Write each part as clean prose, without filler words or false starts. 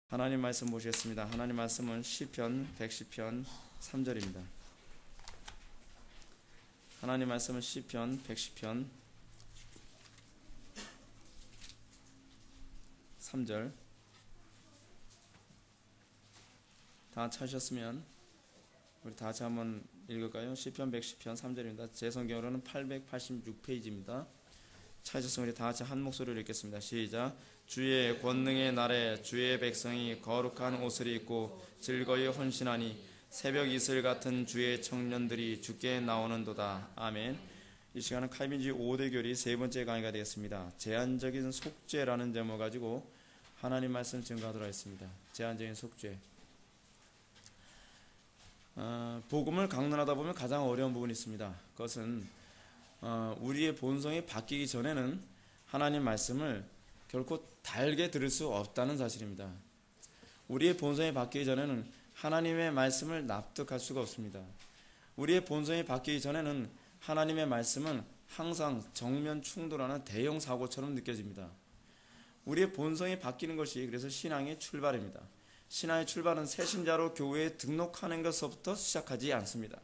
하나님 말씀 보시겠습니다. 하나님 말씀은 시편 110편 3절입니다. 하나님 말씀은 시편 110편 3절. 다 찾으셨으면 우리 다 같이 한번 읽을까요? 시편 110편 3절입니다. 제 성경으로는 886페이지입니다. 찾으셨으면 우리 다 같이 한 목소리로 읽겠습니다. 시작. 주의 권능의 날에 주의 백성이 거룩한 옷을 입고 즐거이 헌신하니 새벽 이슬 같은 주의 청년들이 주께 나오는도다. 아멘. 이 시간은 칼빈주의 5대 교리 세 번째 강의가 되겠습니다. 제한적인 속죄라는 제목을 가지고 하나님 말씀 증거하도록 하겠습니다. 제한적인 속죄. 복음을 강론하다 보면 가장 어려운 부분이 있습니다. 그것은 우리의 본성이 바뀌기 전에는 하나님 말씀을 결코 달게 들을 수 없다는 사실입니다. 우리의 본성이 바뀌기 전에는 하나님의 말씀을 납득할 수가 없습니다. 우리의 본성이 바뀌기 전에는 하나님의 말씀은 항상 정면 충돌하는 대형 사고처럼 느껴집니다. 우리의 본성이 바뀌는 것이 그래서 신앙의 출발입니다. 신앙의 출발은 새신자로 교회에 등록하는 것부터 시작하지 않습니다.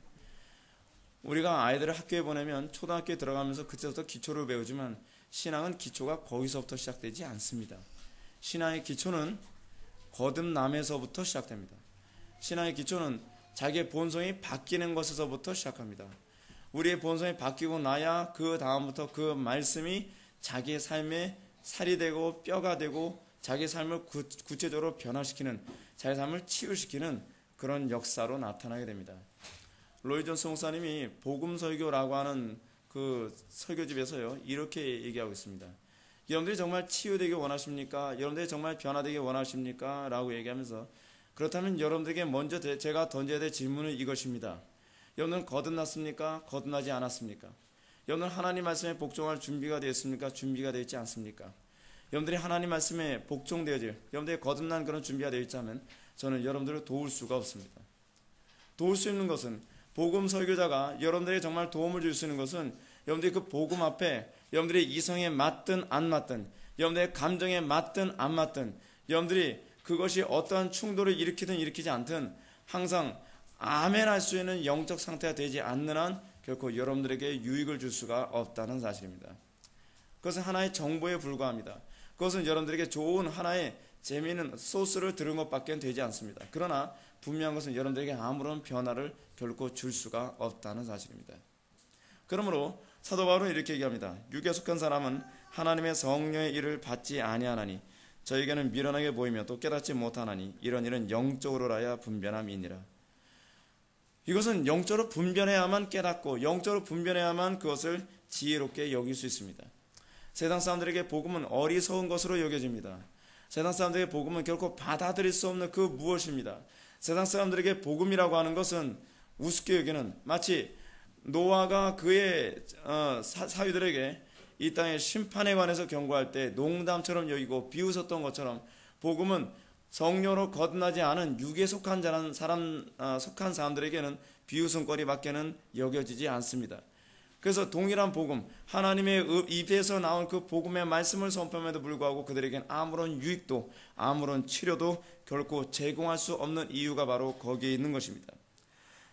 우리가 아이들을 학교에 보내면 초등학교에 들어가면서 그때부터 기초를 배우지만 신앙은 기초가 거기서부터 시작되지 않습니다. 신앙의 기초는 거듭남에서부터 시작됩니다. 신앙의 기초는 자기의 본성이 바뀌는 것에서부터 시작합니다. 우리의 본성이 바뀌고 나야 그 다음부터 그 말씀이 자기의 삶에 살이 되고 뼈가 되고 자기의 삶을 구체적으로 변화시키는, 자기의 삶을 치유시키는 그런 역사로 나타나게 됩니다. 로이 존스 목사님이 복음설교라고 하는 그 설교집에서요 이렇게 얘기하고 있습니다. 여러분들이 정말 치유되기 원하십니까? 여러분들이 정말 변화되기 원하십니까? 라고 얘기하면서, 그렇다면 여러분들에게 먼저 제가 던져야 될 질문은 이것입니다. 여러분들은 거듭났습니까? 거듭나지 않았습니까? 여러분들은 하나님 말씀에 복종할 준비가 되었습니까? 준비가 되어 있지 않습니까? 여러분들이 하나님 말씀에 복종되어질, 여러분들이 거듭난 그런 준비가 되어 있다면 저는 여러분들을 도울 수가 없습니다. 도울 수 있는 것은, 복음 설교자가 여러분들에게 정말 도움을 줄 수 있는 것은 여러분들이 그 복음 앞에 여러분들이 이성에 맞든 안 맞든, 여러분들의 감정에 맞든 안 맞든, 여러분들이 그것이 어떠한 충돌을 일으키든 일으키지 않든 항상 아멘 할 수 있는 영적 상태가 되지 않는 한 결코 여러분들에게 유익을 줄 수가 없다는 사실입니다. 그것은 하나의 정보에 불과합니다. 그것은 여러분들에게 좋은 하나의 재미있는 소스를 들은 것밖에 되지 않습니다. 그러나 분명한 것은 여러분들에게 아무런 변화를 결코 줄 수가 없다는 사실입니다. 그러므로 사도 바울은 이렇게 얘기합니다. 육에 속한 사람은 하나님의 성령의 일을 받지 아니하나니 저에게는 미련하게 보이며 또 깨닫지 못하나니 이런 일은 영적으로라야 분별함이니라. 이것은 영적으로 분별해야만 깨닫고 영적으로 분별해야만 그것을 지혜롭게 여길 수 있습니다. 세상 사람들에게 복음은 어리석은 것으로 여겨집니다. 세상 사람들에게 복음은 결코 받아들일 수 없는 그 무엇입니다. 세상 사람들에게 복음이라고 하는 것은 우습게 여기는, 마치 노아가 그의 사위들에게 이 땅의 심판에 관해서 경고할 때 농담처럼 여기고 비웃었던 것처럼 복음은 성령으로 거듭나지 않은 육에 속한 속한 사람들에게는 비웃음거리밖에는 여겨지지 않습니다. 그래서 동일한 복음, 하나님의 입에서 나온 그 복음의 말씀을 선포함에도 불구하고 그들에겐 아무런 유익도 아무런 치료도 결코 제공할 수 없는 이유가 바로 거기에 있는 것입니다.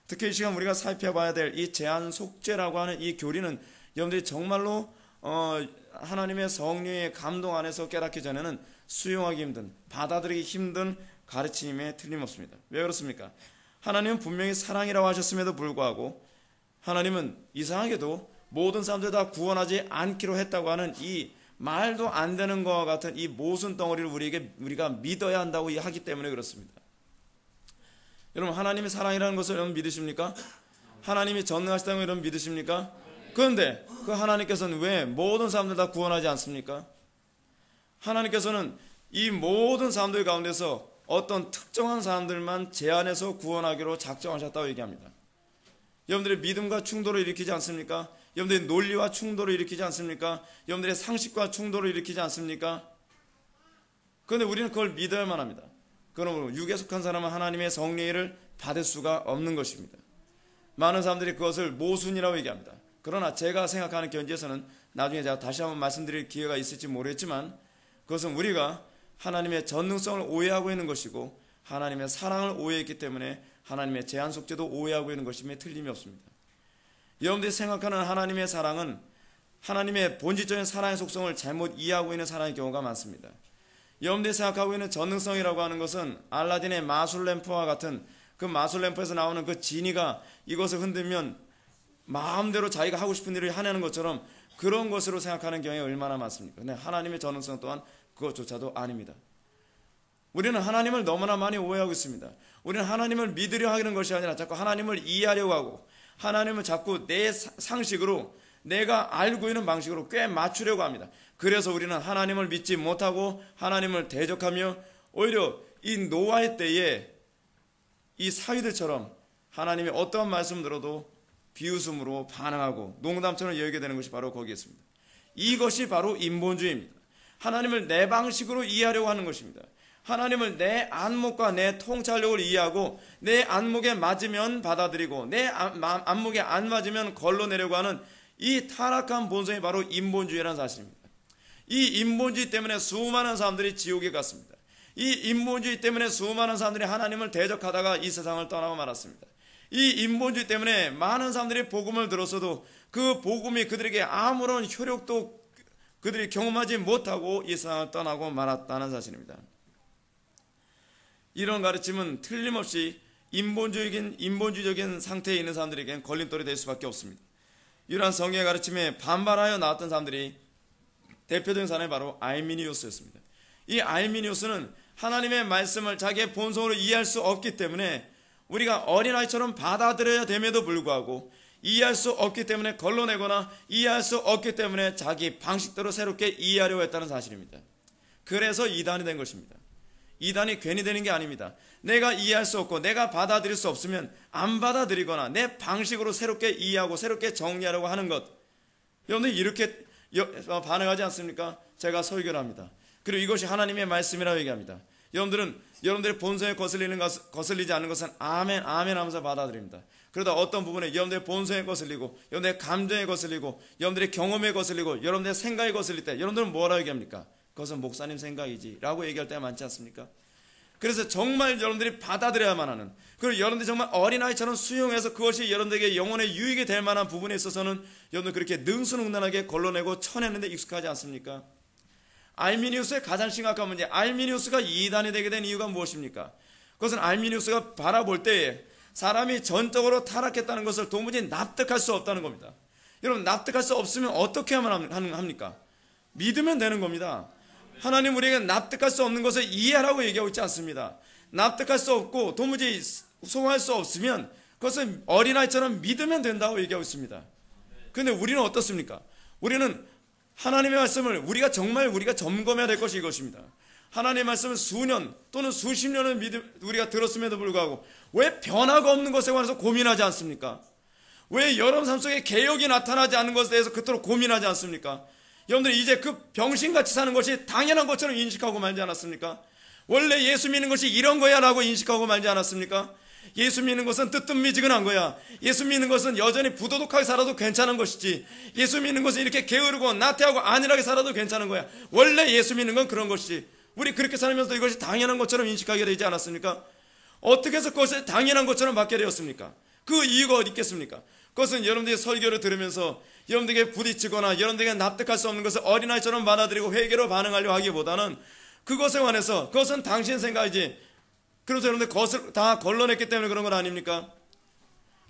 특히 이 시간 우리가 살펴봐야 될 이 제한 속죄라고 하는 이 교리는 여러분들이 정말로 하나님의 성령의 감동 안에서 깨닫기 전에는 수용하기 힘든, 받아들이기 힘든 가르침에 틀림없습니다. 왜 그렇습니까? 하나님은 분명히 사랑이라고 하셨음에도 불구하고 하나님은 이상하게도 모든 사람들 다 구원하지 않기로 했다고 하는 이 말도 안 되는 것과 같은 이 모순 덩어리를 우리가 믿어야 한다고 하기 때문에 그렇습니다. 여러분, 하나님의 사랑이라는 것을 여러분 믿으십니까? 하나님이 전능하시다는 걸 여러분 믿으십니까? 그런데 그 하나님께서는 왜 모든 사람들 다 구원하지 않습니까? 하나님께서는 이 모든 사람들 가운데서 어떤 특정한 사람들만 제한해서 구원하기로 작정하셨다고 얘기합니다. 여러분들의 믿음과 충돌을 일으키지 않습니까? 여러분들의 논리와 충돌을 일으키지 않습니까? 여러분들의 상식과 충돌을 일으키지 않습니까? 그런데 우리는 그걸 믿어야만 합니다. 그러므로 육에 속한 사람은 하나님의 성령의 일을 받을 수가 없는 것입니다. 많은 사람들이 그것을 모순이라고 얘기합니다. 그러나 제가 생각하는 견지에서는 나중에 제가 다시 한번 말씀드릴 기회가 있을지 모르겠지만 그것은 우리가 하나님의 전능성을 오해하고 있는 것이고 하나님의 사랑을 오해했기 때문에 하나님의 제한 속죄도 오해하고 있는 것임에 틀림이 없습니다. 여러분들이 생각하는 하나님의 사랑은 하나님의 본질적인 사랑의 속성을 잘못 이해하고 있는 사랑의 경우가 많습니다. 여러분들이 생각하고 있는 전능성이라고 하는 것은 알라딘의 마술램프와 같은 그 마술램프에서 나오는 그 지니가 이것을 흔들면 마음대로 자기가 하고 싶은 일을 하는 것처럼 그런 것으로 생각하는 경우가 얼마나 많습니까? 근데 하나님의 전능성 또한 그것조차도 아닙니다. 우리는 하나님을 너무나 많이 오해하고 있습니다. 우리는 하나님을 믿으려 하는 것이 아니라 자꾸 하나님을 이해하려고 하고 하나님을 자꾸 내 상식으로 내가 알고 있는 방식으로 꽤 맞추려고 합니다. 그래서 우리는 하나님을 믿지 못하고 하나님을 대적하며 오히려 이 노아의 때에 이 사위들처럼 하나님의 어떠한 말씀 들어도 비웃음으로 반응하고 농담처럼 여기게 되는 것이 바로 거기에 있습니다. 이것이 바로 인본주의입니다. 하나님을 내 방식으로 이해하려고 하는 것입니다. 하나님을 내 안목과 내 통찰력을 이해하고 내 안목에 맞으면 받아들이고 내 안목에 안 맞으면 걸러내려고 하는 이 타락한 본성이 바로 인본주의라는 사실입니다. 이 인본주의 때문에 수많은 사람들이 지옥에 갔습니다. 이 인본주의 때문에 수많은 사람들이 하나님을 대적하다가 이 세상을 떠나고 말았습니다. 이 인본주의 때문에 많은 사람들이 복음을 들었어도 그 복음이 그들에게 아무런 효력도 그들이 경험하지 못하고 이 세상을 떠나고 말았다는 사실입니다. 이런 가르침은 틀림없이 인본주의적인 상태에 있는 사람들에게는 걸림돌이 될 수밖에 없습니다. 이러한 성경의 가르침에 반발하여 나왔던 사람들이 대표적인 사람이 바로 알미니우스였습니다. 이 알미니우스는 하나님의 말씀을 자기의 본성으로 이해할 수 없기 때문에 우리가 어린아이처럼 받아들여야 됨에도 불구하고 이해할 수 없기 때문에 걸러내거나 이해할 수 없기 때문에 자기 방식대로 새롭게 이해하려고 했다는 사실입니다. 그래서 이단이 된 것입니다. 이단이 괜히 되는 게 아닙니다. 내가 이해할 수 없고 내가 받아들일 수 없으면 안 받아들이거나 내 방식으로 새롭게 이해하고 새롭게 정리하려고 하는 것. 여러분들 이렇게 반응하지 않습니까? 제가 설교를 합니다. 그리고 이것이 하나님의 말씀이라고 얘기합니다. 여러분들의 본성에 거슬리지 않는 것은 아멘 아멘 하면서 받아들입니다. 그러다 어떤 부분에 여러분들의 본성에 거슬리고 여러분들의 감정에 거슬리고 여러분들의 경험에 거슬리고 여러분들의 생각에 거슬릴 때 여러분들은 뭐라고 얘기합니까? 그것은 목사님 생각이지 라고 얘기할 때가 많지 않습니까? 그래서 정말 여러분들이 받아들여야만 하는, 그리고 여러분들이 정말 어린아이처럼 수용해서 그것이 여러분들에게 영혼의 유익이 될 만한 부분에 있어서는 여러분들 그렇게 능수능란하게 걸러내고 쳐내는데 익숙하지 않습니까? 알미니우스의 가장 심각한 문제, 알미니우스가 이단이 되게 된 이유가 무엇입니까? 그것은 알미니우스가 바라볼 때에 사람이 전적으로 타락했다는 것을 도무지 납득할 수 없다는 겁니다. 여러분, 납득할 수 없으면 어떻게 하면 합니까? 믿으면 되는 겁니다. 하나님 우리에게 납득할 수 없는 것을 이해하라고 얘기하고 있지 않습니다. 납득할 수 없고 도무지 소화할 수 없으면 그것을 어린아이처럼 믿으면 된다고 얘기하고 있습니다. 그런데 우리는 어떻습니까? 우리는 하나님의 말씀을 우리가 점검해야 될 것이 이것입니다. 하나님의 말씀을 수년 또는 수십 년을 우리가 들었음에도 불구하고 왜 변화가 없는 것에 관해서 고민하지 않습니까? 왜 여러분 삶 속에 개혁이 나타나지 않는 것에 대해서 그토록 고민하지 않습니까? 여러분들이 이제 그 병신같이 사는 것이 당연한 것처럼 인식하고 말지 않았습니까? 원래 예수 믿는 것이 이런 거야 라고 인식하고 말지 않았습니까? 예수 믿는 것은 뜨뜻미지근한 거야. 예수 믿는 것은 여전히 부도덕하게 살아도 괜찮은 것이지, 예수 믿는 것은 이렇게 게으르고 나태하고 안일하게 살아도 괜찮은 거야. 원래 예수 믿는 건 그런 것이지. 우리 그렇게 살면서 이것이 당연한 것처럼 인식하게 되지 않았습니까? 어떻게 해서 그것이 당연한 것처럼 받게 되었습니까? 그 이유가 어디 있겠습니까? 그것은 여러분들이 설교를 들으면서 여러분들에게 부딪히거나 여러분들에게 납득할 수 없는 것을 어린아이처럼 받아들이고 회개로 반응하려 하기보다는 그것에 관해서 그것은 당신 생각이지, 그래서 여러분들 그것을 다 걸러냈기 때문에 그런 건 아닙니까?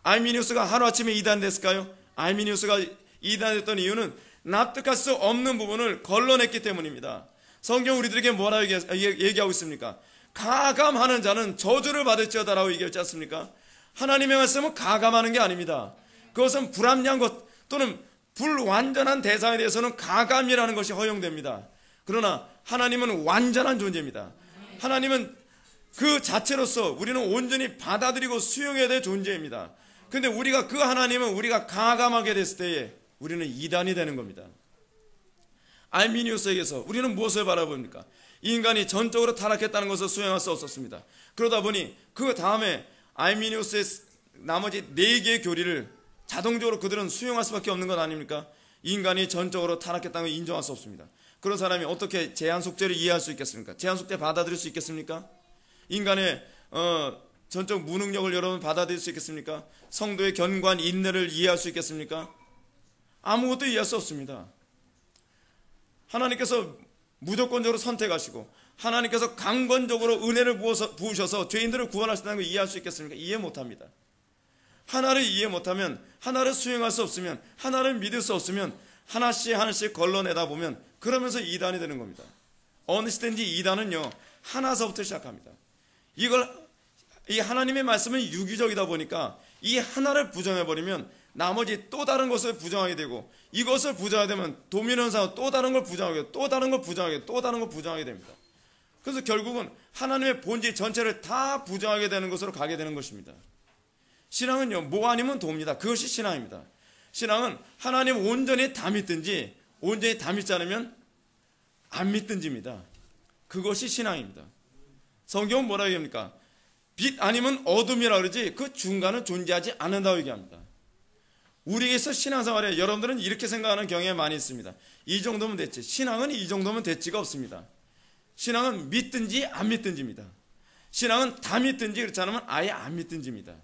알미니우스가 하루아침에 이단됐을까요? 알미니우스가 이단됐던 이유는 납득할 수 없는 부분을 걸러냈기 때문입니다. 성경 우리들에게 뭐라고 얘기하고 있습니까? 가감하는 자는 저주를 받을지어다 라고 얘기했지 않습니까? 하나님의 말씀은 가감하는 게 아닙니다. 그것은 불합리한 것 또는 불완전한 대상에 대해서는 가감이라는 것이 허용됩니다. 그러나 하나님은 완전한 존재입니다. 하나님은 그 자체로서 우리는 온전히 받아들이고 수용해야 될 존재입니다. 그런데 우리가 그 하나님은 우리가 가감하게 됐을 때에 우리는 이단이 되는 겁니다. 알미니우스에게서 우리는 무엇을 바라봅니까? 인간이 전적으로 타락했다는 것을 수용할 수 없었습니다. 그러다 보니 그 다음에 알미니우스의 나머지 4개의 교리를 자동적으로 그들은 수용할 수밖에 없는 것 아닙니까? 인간이 전적으로 타락했다는 걸 인정할 수 없습니다. 그런 사람이 어떻게 제한 속죄를 이해할 수 있겠습니까? 제한 속죄 받아들일 수 있겠습니까? 인간의 전적 무능력을 여러분 받아들일 수 있겠습니까? 성도의 견고한 인내를 이해할 수 있겠습니까? 아무것도 이해할 수 없습니다. 하나님께서 무조건적으로 선택하시고 하나님께서 강권적으로 은혜를 부으셔서 죄인들을 구원하신다는 걸 이해할 수 있겠습니까? 이해 못합니다. 하나를 이해 못하면, 하나를 수행할 수 없으면, 하나를 믿을 수 없으면 하나씩 걸러내다 보면 그러면서 이단이 되는 겁니다. 어느 시대인지 이단은요 하나서부터 시작합니다. 이 하나님의 말씀은 유기적이다 보니까 이 하나를 부정해버리면 나머지 또 다른 것을 부정하게 되고, 이것을 부정하게 되면 도미노사와 또 다른 걸 부정하게, 또 다른 걸 부정하게, 또 다른 걸 부정하게 됩니다. 그래서 결국은 하나님의 본질 전체를 다 부정하게 되는 것으로 가게 되는 것입니다. 신앙은요 뭐 아니면 도입니다. 그것이 신앙입니다. 신앙은 하나님 온전히 다 믿든지 온전히 다 믿지 않으면 안 믿든지입니다. 그것이 신앙입니다. 성경은 뭐라고 얘기합니까? 빛 아니면 어둠이라 그러지 그 중간은 존재하지 않는다고 얘기합니다. 우리에게서 신앙생활에 여러분들은 이렇게 생각하는 경향이 많이 있습니다. 이 정도면 됐지. 신앙은 이 정도면 됐지가 없습니다. 신앙은 믿든지 안 믿든지입니다. 신앙은 다 믿든지 그렇지 않으면 아예 안 믿든지입니다.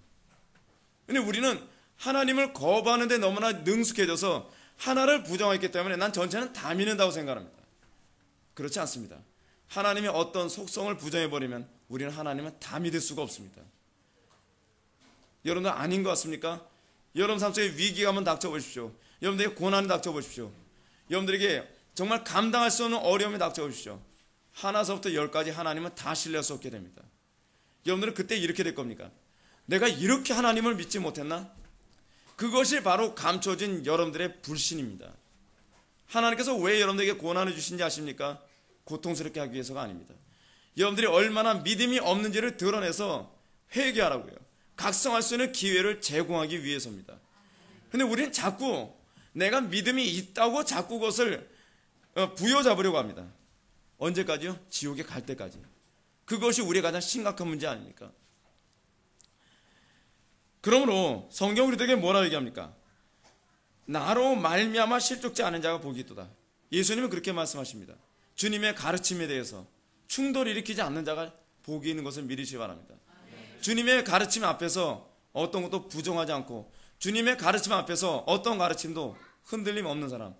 근데 우리는 하나님을 거부하는 데 너무나 능숙해져서 하나를 부정했기 때문에 난 전체는 다 믿는다고 생각합니다. 그렇지 않습니다. 하나님의 어떤 속성을 부정해버리면 우리는 하나님은 다 믿을 수가 없습니다. 여러분들 아닌 것 같습니까? 여러분 삶 속에 위기가 한번 닥쳐보십시오. 여러분들에게 고난이 닥쳐보십시오. 여러분들에게 정말 감당할 수 없는 어려움이 닥쳐보십시오. 하나서부터 열까지 하나님은 다 신뢰할 수 없게 됩니다. 여러분들은 그때 이렇게 될 겁니까? 내가 이렇게 하나님을 믿지 못했나? 그것이 바로 감춰진 여러분들의 불신입니다. 하나님께서 왜 여러분들에게 고난을 주신지 아십니까? 고통스럽게 하기 위해서가 아닙니다. 여러분들이 얼마나 믿음이 없는지를 드러내서 회개하라고요. 각성할 수 있는 기회를 제공하기 위해서입니다. 근데 우리는 자꾸 내가 믿음이 있다고 자꾸 그것을 부여잡으려고 합니다. 언제까지요? 지옥에 갈 때까지. 그것이 우리의 가장 심각한 문제 아닙니까? 그러므로 성경 우리에게 뭐라고 얘기합니까? 나로 말미암아 실족지 않은 자가 복이 있도다. 예수님은 그렇게 말씀하십니다. 주님의 가르침에 대해서 충돌을 일으키지 않는 자가 복이 있는 것을 믿으시기 바랍니다. 주님의 가르침 앞에서 어떤 것도 부정하지 않고 주님의 가르침 앞에서 어떤 가르침도 흔들림 없는 사람,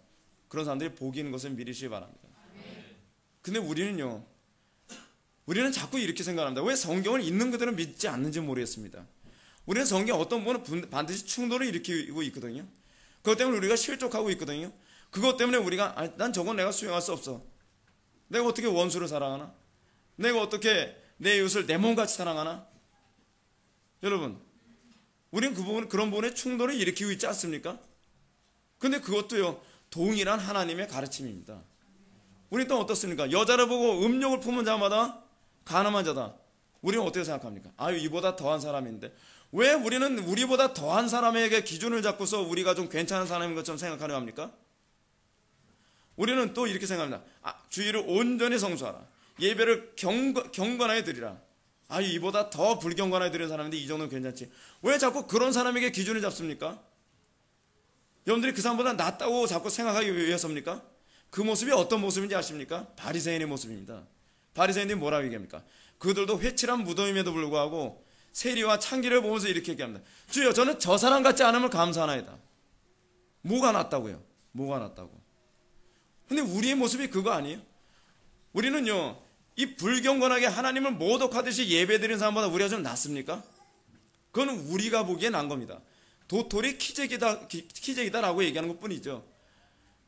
그런 사람들이 복이 있는 것을 믿으시기 바랍니다. 근데 우리는 자꾸 이렇게 생각합니다. 왜 성경을 있는 그대로 믿지 않는지 모르겠습니다. 우리는 성경 어떤 부분은 반드시 충돌을 일으키고 있거든요. 그것 때문에 우리가 실족하고 있거든요. 그것 때문에 우리가 난 저건 내가 수용할 수 없어. 내가 어떻게 원수를 사랑하나? 내가 어떻게 내 이웃을 내 몸같이 사랑하나? 여러분, 우리는 그런 부분에 충돌을 일으키고 있지 않습니까? 근데 그것도요 동일한 하나님의 가르침입니다. 우리는 또 어떻습니까? 여자를 보고 음욕을 품은 자마다 가늠한 자다. 우리는 어떻게 생각합니까? 아유, 이보다 더한 사람인데. 왜 우리는 우리보다 더한 사람에게 기준을 잡고서 우리가 좀 괜찮은 사람인 것처럼 생각하려 합니까? 우리는 또 이렇게 생각합니다. 주의를 온전히 성수하라. 예배를 경건하게 드리라. 아유, 이보다 더 불경건하게 드리는 사람인데 이 정도는 괜찮지. 왜 자꾸 그런 사람에게 기준을 잡습니까? 여러분들이 그 사람보다 낫다고 자꾸 생각하기 위해서입니까? 그 모습이 어떤 모습인지 아십니까? 바리새인의 모습입니다. 바리새인들이 뭐라고 얘기합니까? 그들도 회칠한 무덤임에도 불구하고 세리와 창기를 보면서 이렇게 얘기합니다. 주여, 저는 저 사람 같지 않으면 감사하나이다. 뭐가 낫다고요? 뭐가 낫다고? 근데 우리의 모습이 그거 아니에요? 우리는요, 이 불경건하게 하나님을 모독하듯이 예배드리는 사람보다 우리가 좀 낫습니까? 그건 우리가 보기에 난 겁니다. 도토리 키재기다라고 얘기하는 것 뿐이죠.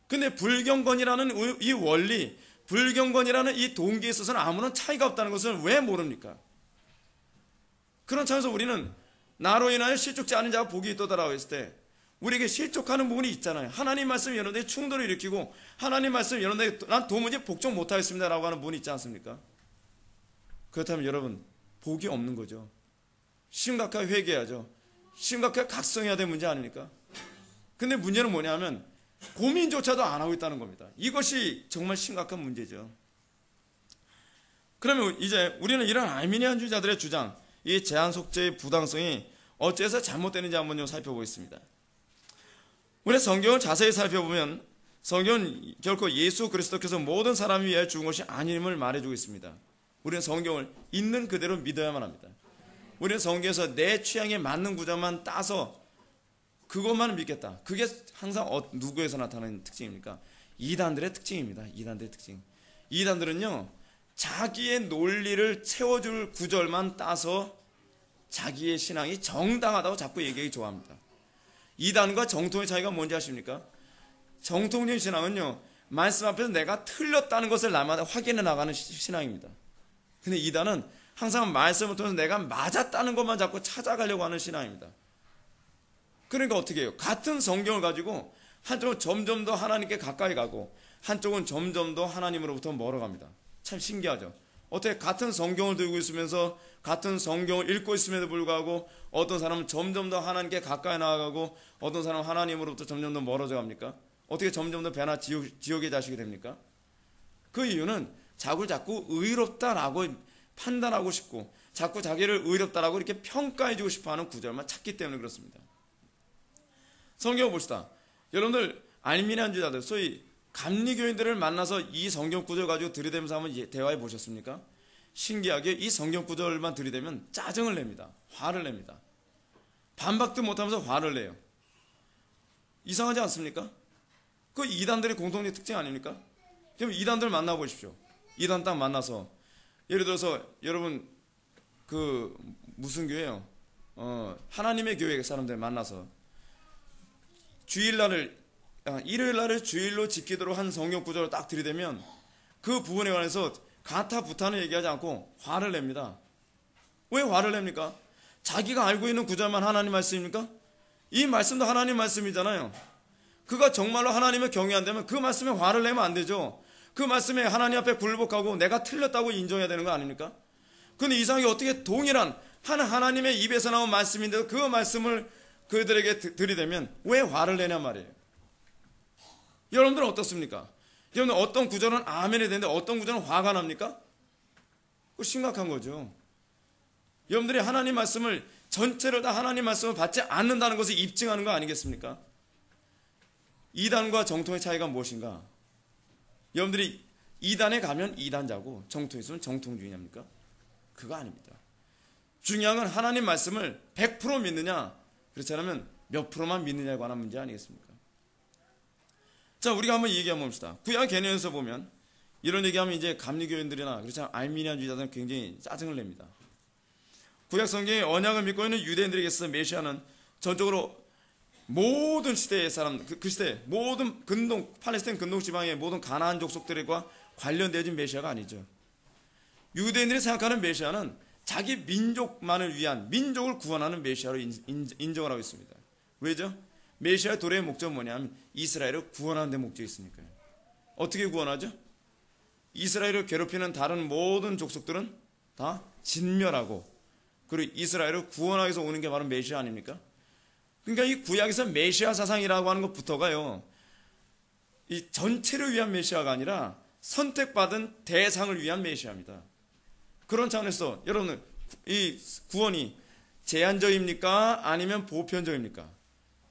근데 불경건이라는 이 원리, 불경건이라는 이 동기에 있어서는 아무런 차이가 없다는 것을 왜 모릅니까? 그런 차에서 우리는 나로 인하여 실족지 않은 자가 복이 있도다라고 했을 때 우리에게 실족하는 부분이 있잖아요. 하나님 말씀이 여러분들의 충돌을 일으키고 하나님 말씀이 여러분들에게 난 도무지 복종 못하겠습니다 라고 하는 부분이 있지 않습니까? 그렇다면 여러분, 복이 없는 거죠. 심각하게 회개해야죠. 심각하게 각성해야 될 문제 아닙니까? 근데 문제는 뭐냐면 고민조차도 안 하고 있다는 겁니다. 이것이 정말 심각한 문제죠. 그러면 이제 우리는 이런 알미니안주의자들의 주장, 이 제한 속죄의 부당성이 어째서 잘못되는지 한번 좀 살펴보겠습니다. 우리 성경을 자세히 살펴보면 성경은 결코 예수 그리스도께서 모든 사람을 위하여 죽은 것이 아님을 말해주고 있습니다. 우리는 성경을 있는 그대로 믿어야만 합니다. 우리는 성경에서 내 취향에 맞는 구절만 따서 그것만 믿겠다. 그게 항상 누구에서 나타나는 특징입니까? 이단들의 특징입니다. 이단들의 특징. 이단들은요, 자기의 논리를 채워줄 구절만 따서 자기의 신앙이 정당하다고 자꾸 얘기하기 좋아합니다. 이단과 정통의 차이가 뭔지 아십니까? 정통적인 신앙은요, 말씀 앞에서 내가 틀렸다는 것을 날마다 확인해 나가는 신앙입니다. 근데 이단은 항상 말씀을 통해서 내가 맞았다는 것만 자꾸 찾아가려고 하는 신앙입니다. 그러니까 어떻게 해요? 같은 성경을 가지고 한쪽은 점점 더 하나님께 가까이 가고 한쪽은 점점 더 하나님으로부터 멀어갑니다. 참 신기하죠? 어떻게 같은 성경을 들고 있으면서 같은 성경을 읽고 있음에도 불구하고 어떤 사람은 점점 더 하나님께 가까이 나아가고 어떤 사람은 하나님으로부터 점점 더 멀어져 갑니까? 어떻게 점점 더 배나 지옥의 자식이 됩니까? 그 이유는 자꾸 의롭다라고 판단하고 싶고 자꾸 자기를 의롭다라고 이렇게 평가해주고 싶어하는 구절만 찾기 때문에 그렇습니다. 성경을 봅시다. 여러분들 알미니안주의자들, 소위 감리교인들을 만나서 이 성경 구절 가지고 들이대면서 한번 대화해 보셨습니까? 신기하게 이 성경 구절만 들이대면 짜증을 냅니다. 화를 냅니다. 반박도 못하면서 화를 내요. 이상하지 않습니까? 그 이단들의 공통된 특징 아닙니까? 그럼 이단들 만나보십시오. 이단 딱 만나서 예를 들어서 여러분 그 무슨 교회요? 하나님의 교회 사람들 만나서 일요일날을 주일로 지키도록 한 성경 구절을 딱 들이대면 그 부분에 관해서 가타 부타는 얘기하지 않고 화를 냅니다. 왜 화를 냅니까? 자기가 알고 있는 구절만 하나님 말씀입니까? 이 말씀도 하나님 말씀이잖아요. 그가 정말로 하나님을 경외한다면 그 말씀에 화를 내면 안 되죠. 그 말씀에 하나님 앞에 굴복하고 내가 틀렸다고 인정해야 되는 거 아닙니까? 근데 이상하게 어떻게 동일한 하나님의 입에서 나온 말씀인데도 그 말씀을 그들에게 들이대면 왜 화를 내냐 말이에요. 여러분들은 어떻습니까? 여러분들 어떤 구절은 아멘이 되는데 어떤 구절은 화가 납니까? 그거 심각한 거죠. 여러분들이 하나님 말씀을 전체를 다 하나님 말씀을 받지 않는다는 것을 입증하는 거 아니겠습니까? 이단과 정통의 차이가 무엇인가? 여러분들이 이단에 가면 이단자고 정통에 있으면 정통주의냐입니까? 그거 아닙니다. 중요한 건 하나님 말씀을 100% 믿느냐, 그렇지 않으면 몇 프로만 믿느냐에 관한 문제 아니겠습니까? 자, 우리가 한번 얘기 한번 봅시다. 구약 개념에서 보면 이런 얘기하면 이제 감리교인들이나 그렇지 않으면 알미니안주의자들은 굉장히 짜증을 냅니다. 구약 성경의 언약을 믿고 있는 유대인들에게 있어서 메시아는 전적으로 모든 시대의 사람, 그 시대 모든 팔레스타인 근동 지방의 모든 가나안 족속들과 관련되어진 메시아가 아니죠. 유대인들이 생각하는 메시아는 자기 민족만을 위한, 민족을 구원하는 메시아로 인정을 하고 있습니다. 왜죠? 메시아의 도래의 목적은 뭐냐면 이스라엘을 구원하는 데 목적이 있으니까요. 어떻게 구원하죠? 이스라엘을 괴롭히는 다른 모든 족속들은 다 진멸하고, 그리고 이스라엘을 구원하기 위해서 오는 게 바로 메시아 아닙니까? 그러니까 이 구약에서 메시아 사상이라고 하는 것부터가요, 이 전체를 위한 메시아가 아니라 선택받은 대상을 위한 메시아입니다. 그런 차원에서 여러분, 이 구원이 제한적입니까? 아니면 보편적입니까?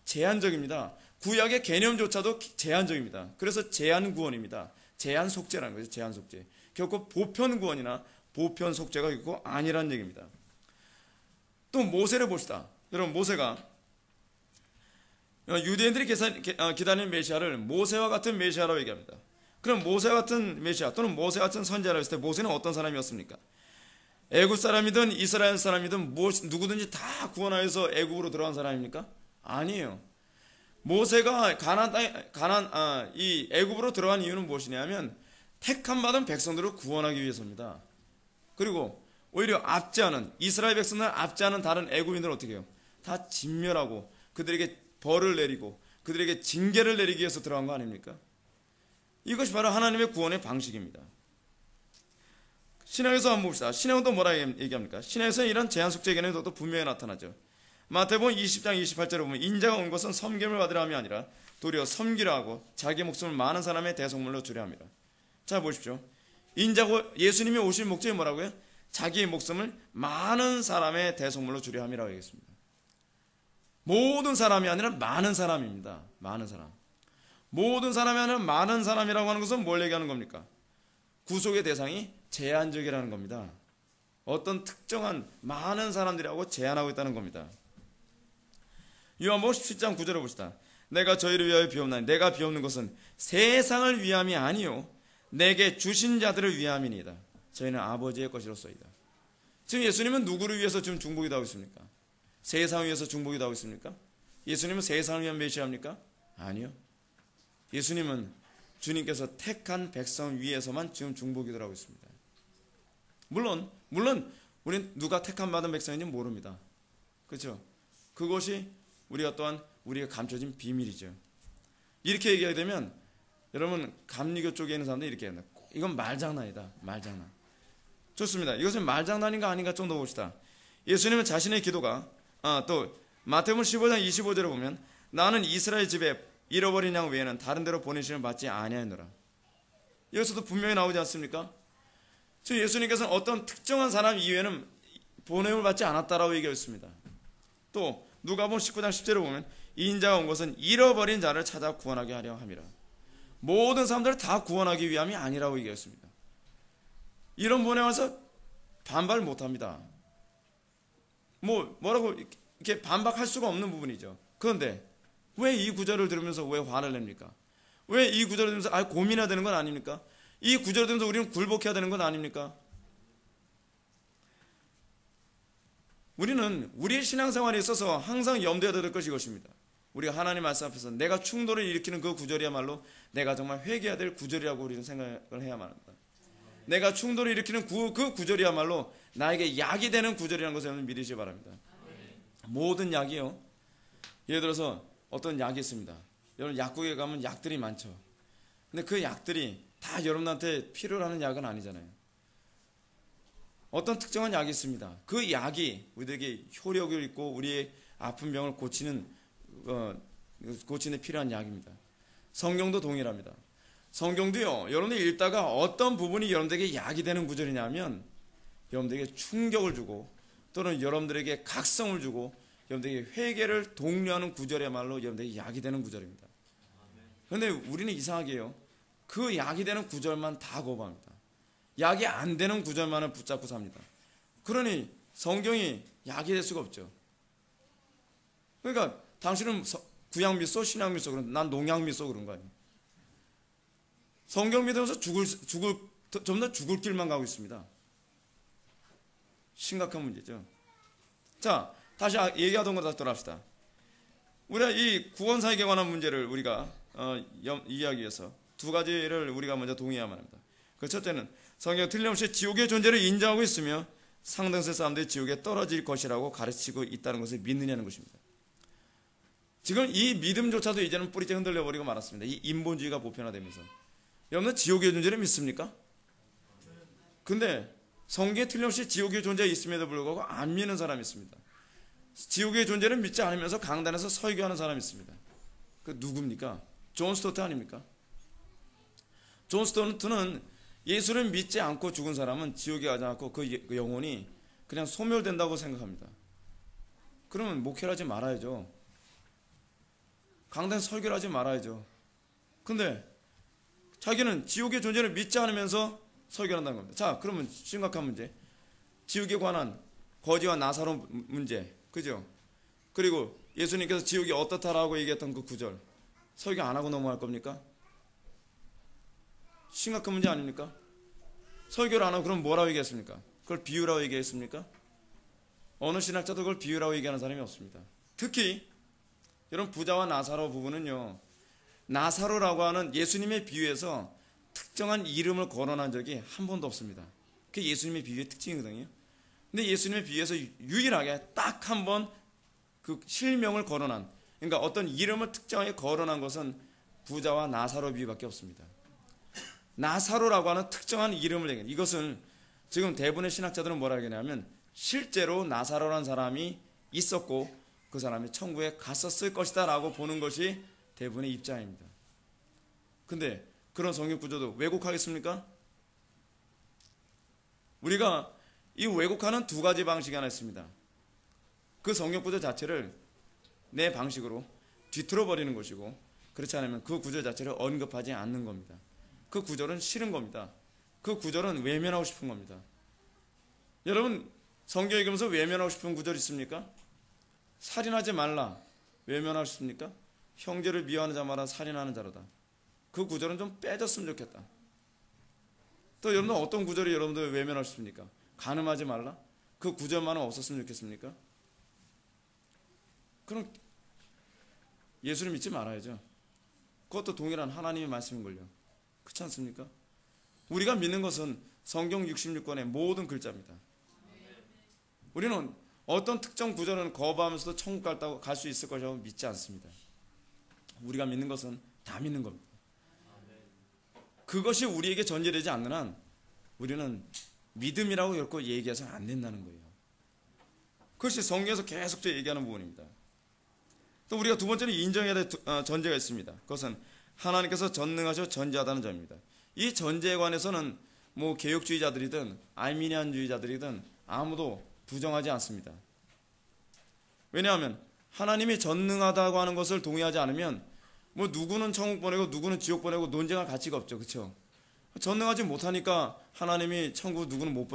제한적입니다. 구약의 개념조차도 제한적입니다. 그래서 제한 구원입니다. 제한 속죄라는 거죠. 제한 속죄. 결코 보편 구원이나 보편 속죄가 있고 아니라는 얘기입니다. 또 모세를 봅시다. 여러분, 모세가 유대인들이 기다리는 메시아를 모세와 같은 메시아라고 얘기합니다. 그럼 모세와 같은 메시아 또는 모세 같은 선지자라고 했을 때 모세는 어떤 사람이었습니까? 애굽 사람이든 이스라엘 사람이든 누구든지 다 구원하여서 애굽으로 들어간 사람입니까? 아니에요. 모세가 이 애굽으로 들어간 이유는 무엇이냐면 택함 받은 백성들을 구원하기 위해서입니다. 그리고 오히려 이스라엘 백성들 앞지 않은 다른 애굽인들은 어떻게 해요? 다 진멸하고 그들에게 벌을 내리고 그들에게 징계를 내리기 위해서 들어간 거 아닙니까? 이것이 바로 하나님의 구원의 방식입니다. 신약에서 한번 봅시다. 신약은 또 뭐라 얘기합니까? 신약에서는 이런 제한 속죄 개념이 또 분명히 나타나죠. 마태복음 20장 28절에 보면 인자가 온 것은 섬김을 받으려 함이 아니라 도리어 섬기려 하고 자기 목숨을 많은 사람의 대속물로 주려 함이라. 자, 보십시오. 예수님이 오신 목적이 뭐라고요? 자기의 목숨을 많은 사람의 대속물로 주려 함이라고 얘기했습니다. 모든 사람이 아니라 많은 사람입니다. 많은 사람. 모든 사람이 아니라 많은 사람이라고 하는 것은 뭘 얘기하는 겁니까? 구속의 대상이 제한적이라는 겁니다. 어떤 특정한 많은 사람들이라고 제한하고 있다는 겁니다. 요한복음 17장 9절을 봅시다. 내가 저희를 위하여 비옵나니 내가 비옵는 것은 세상을 위함이 아니요 내게 주신 자들을 위함이니이다. 저희는 아버지의 것이로소이다. 지금 예수님은 누구를 위해서 지금 중보기도 하고 있습니까? 세상을 위해서 중보기도 하고 있습니까? 예수님은 세상을 위한 메시아입니까? 아니요. 예수님은 주님께서 택한 백성 위해서만 지금 중보기도를 하고 있습니다. 물론 우리는 누가 택함 받은 백성인지 모릅니다. 그렇죠? 그것이 우리가 또한 우리가 감춰진 비밀이죠. 이렇게 얘기하게 되면 여러분 감리교 쪽에 있는 사람들이 이렇게 합니다. 이건 말장난이다. 말장난. 좋습니다. 이것은 말장난인가 아닌가 좀 더 봅시다. 예수님은 자신의 기도가 또 마태복음 15장 25절에 보면 나는 이스라엘 집에 잃어버린 양 외에는 다른 데로 보내심을 받지 아니하노라. 여기서도 분명히 나오지 않습니까? 지금 예수님께서는 어떤 특정한 사람 이외에는 보냄을 받지 않았다라고 얘기했습니다. 또 누가복음 19장 10절에 보면 인자가 온 것은 잃어버린 자를 찾아 구원하게 하려 함이라. 모든 사람들을 다 구원하기 위함이 아니라고 얘기했습니다. 이런 본에 와서 반발 못합니다. 뭐라고 이렇게 반박할 수가 없는 부분이죠. 그런데 왜 이 구절을 들으면서 왜 화를 냅니까? 왜 이 구절을 들으면서 고민해야 되는 건 아닙니까? 이 구절을 들으면서 우리는 굴복해야 되는 건 아닙니까? 우리는 우리의 신앙생활에 있어서 항상 염두에 둬야 될 것이 이것입니다. 우리가 하나님 말씀 앞에서 내가 충돌을 일으키는 그 구절이야말로 내가 정말 회개해야 될 구절이라고 우리는 생각을 해야만 합니다. 내가 충돌을 일으키는 그 구절이야말로 나에게 약이 되는 구절이라는 것을 여러분 믿으시기 바랍니다. 모든 약이요. 예를 들어서 어떤 약이 있습니다. 여러분 약국에 가면 약들이 많죠. 근데 그 약들이 다 여러분한테 필요로 하는 약은 아니잖아요. 어떤 특정한 약이 있습니다. 그 약이 우리에게 효력을 있고 우리의 아픈 병을 고치는 데 필요한 약입니다. 성경도 동일합니다. 성경도요. 여러분들이 읽다가 어떤 부분이 여러분들에게 약이 되는 구절이냐면 여러분들에게 충격을 주고 또는 여러분들에게 각성을 주고 여러분들에게 회개를 독려하는 구절이야말로 여러분들에게 약이 되는 구절입니다. 그런데 우리는 이상하게요. 그 약이 되는 구절만 다 거부합니다. 약이 안 되는 구절만을 붙잡고 삽니다. 그러니 성경이 약이 될 수가 없죠. 그러니까 당신은 구약 믿소, 신약 믿소, 그런데 난 농약 믿소 그런 거 아니에요. 성경 믿으면서 점점 죽을 길만 가고 있습니다. 심각한 문제죠. 자, 다시 얘기하던 거 다시 돌아갑시다. 우리가 이 구원사역에 관한 문제를 우리가 이해하기 위해서 두 가지를 우리가 먼저 동의해야만 합니다. 그 첫째는 성경 틀림없이 지옥의 존재를 인정하고 있으며 상등세 사람들이 지옥에 떨어질 것이라고 가르치고 있다는 것을 믿느냐는 것입니다. 지금 이 믿음조차도 이제는 뿌리째 흔들려버리고 말았습니다. 이 인본주의가 보편화되면서. 여러분은 지옥의 존재를 믿습니까? 근데 성경에 틀림없이 지옥의 존재가 있음에도 불구하고 안 믿는 사람이 있습니다. 지옥의 존재를 믿지 않으면서 강단에서 설교하는 사람이 있습니다. 그 누굽니까? 존 스토트 아닙니까? 존 스토트는 예수를 믿지 않고 죽은 사람은 지옥에 가지 않고 그 영혼이 그냥 소멸된다고 생각합니다. 그러면 목회를 하지 말아야죠. 강단 설교를 하지 말아야죠. 근데 자기는 지옥의 존재를 믿지 않으면서 설교한다는 겁니다. 자, 그러면 심각한 문제. 지옥에 관한 거지와 나사로 문제. 그죠? 그리고 예수님께서 지옥이 어떻다라고 얘기했던 그 구절. 설교 안 하고 넘어갈 겁니까? 심각한 문제 아닙니까? 설교를 안 하고 그럼 뭐라고 얘기했습니까? 그걸 비유라고 얘기했습니까? 어느 신학자도 그걸 비유라고 얘기하는 사람이 없습니다. 특히 이런 부자와 나사로 부분은요. 나사로라고 하는 예수님의 비유에서 특정한 이름을 거론한 적이 한 번도 없습니다. 그게 예수님의 비유의 특징이거든요. 근데 예수님의 비유에서 유일하게 딱 한 번 그 실명을 거론한, 그러니까 어떤 이름을 특정하게 거론한 것은 부자와 나사로 비유밖에 없습니다. 나사로라고 하는 특정한 이름을 얘기해요. 이것은 지금 대부분의 신학자들은 뭐라 하냐면 실제로 나사로라는 사람이 있었고 그 사람이 천국에 갔었을 것이다 라고 보는 것이 대부분의 입장입니다. 근데 그런 성경 구조도 왜곡하겠습니까? 우리가 이 왜곡하는 두 가지 방식이 하나 있습니다. 그 성경 구조 자체를 내 방식으로 뒤틀어 버리는 것이고, 그렇지 않으면 그 구절 자체를 언급하지 않는 겁니다. 그 구절은 싫은 겁니다. 그 구절은 외면하고 싶은 겁니다. 여러분 성경 읽으면서 외면하고 싶은 구절 있습니까? 살인하지 말라 외면하고 싶습니까? 형제를 미워하는 자마다 살인하는 자로다. 그 구절은 좀 빼졌으면 좋겠다. 또 여러분들 어떤 구절이 여러분들 외면하고 싶습니까? 간음하지 말라? 그 구절만은 없었으면 좋겠습니까? 그럼 예수를 믿지 말아야죠. 그것도 동일한 하나님의 말씀인걸요. 그렇지 않습니까? 우리가 믿는 것은 성경 66권의 모든 글자입니다. 우리는 어떤 특정 구절은 거부하면서도 천국 갈 수 있을 것이라고 믿지 않습니다. 우리가 믿는 것은 다 믿는 겁니다. 그것이 우리에게 전제되지 않는 한 우리는 믿음이라고 결코 얘기해서는 안 된다는 거예요. 그것이 성경에서 계속 얘기하는 부분입니다. 또 우리가 두 번째로 인정해야 될 전제가 있습니다. 그것은 하나님께서 전능하셔 전지하다는 점입니다. 이 전제에 관해서는 뭐 개혁주의자들이든 알미니안주의자들이든 아무도 부정하지 않습니다. 왜냐하면 하나님이 전능하다고 하는 것을 동의하지 않으면 뭐 누구는 천국 보내고 누구는 지옥 보내고 논쟁할 가치가 없죠. 그렇죠? 전능하지 못하니까 하나님이 천국 누구는 못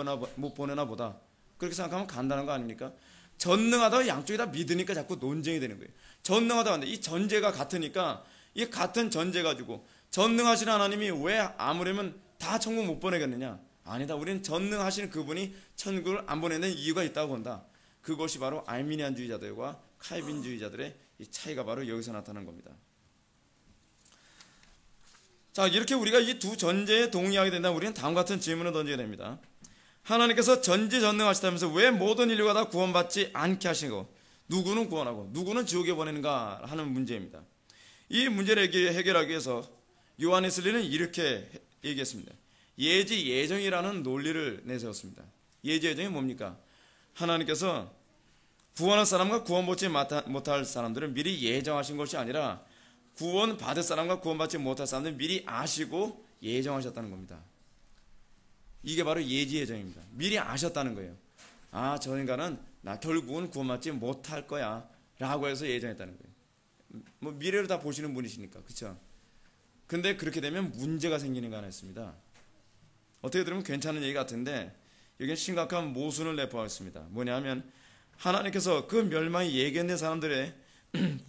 보내나 보다. 그렇게 생각하면 간단한 거 아닙니까? 전능하다고 양쪽이 다 믿으니까 자꾸 논쟁이 되는 거예요. 전능하다고 하는데 이 전제가 같으니까 이 같은 전제 가지고 전능하신 하나님이 왜 아무려면 다 천국 못 보내겠느냐? 아니다. 우리는 전능하신 그분이 천국을 안 보내는 이유가 있다고 본다. 그것이 바로 알미니안주의자들과 칼빈주의자들의 이 차이가 바로 여기서 나타나는 겁니다. 자, 이렇게 우리가 이 두 전제에 동의하게 된다면 우리는 다음과 같은 질문을 던지게 됩니다. 하나님께서 전지전능하시다면서 왜 모든 인류가 다 구원받지 않게 하시고 누구는 구원하고 누구는 지옥에 보내는가 하는 문제입니다. 이 문제를 해결하기 위해서 요한 웨슬리는 이렇게 얘기했습니다. 예지 예정이라는 논리를 내세웠습니다. 예지 예정이 뭡니까? 하나님께서 구원할 사람과 구원받지 못할 사람들을 미리 예정하신 것이 아니라 구원 받을 사람과 구원받지 못할 사람들을 미리 아시고 예정하셨다는 겁니다. 이게 바로 예지 예정입니다. 미리 아셨다는 거예요. 아, 저 인간은 나 결국은 구원받지 못할 거야 라고 해서 예정했다는 거예요. 뭐 미래를 다 보시는 분이시니까. 그렇죠? 근데 그렇게 되면 문제가 생기는 거 하나 있습니다. 어떻게 들으면 괜찮은 얘기 같은데 여기는 심각한 모순을 내포하고 있습니다. 뭐냐면 하나님께서 그 멸망이 예견된 사람들의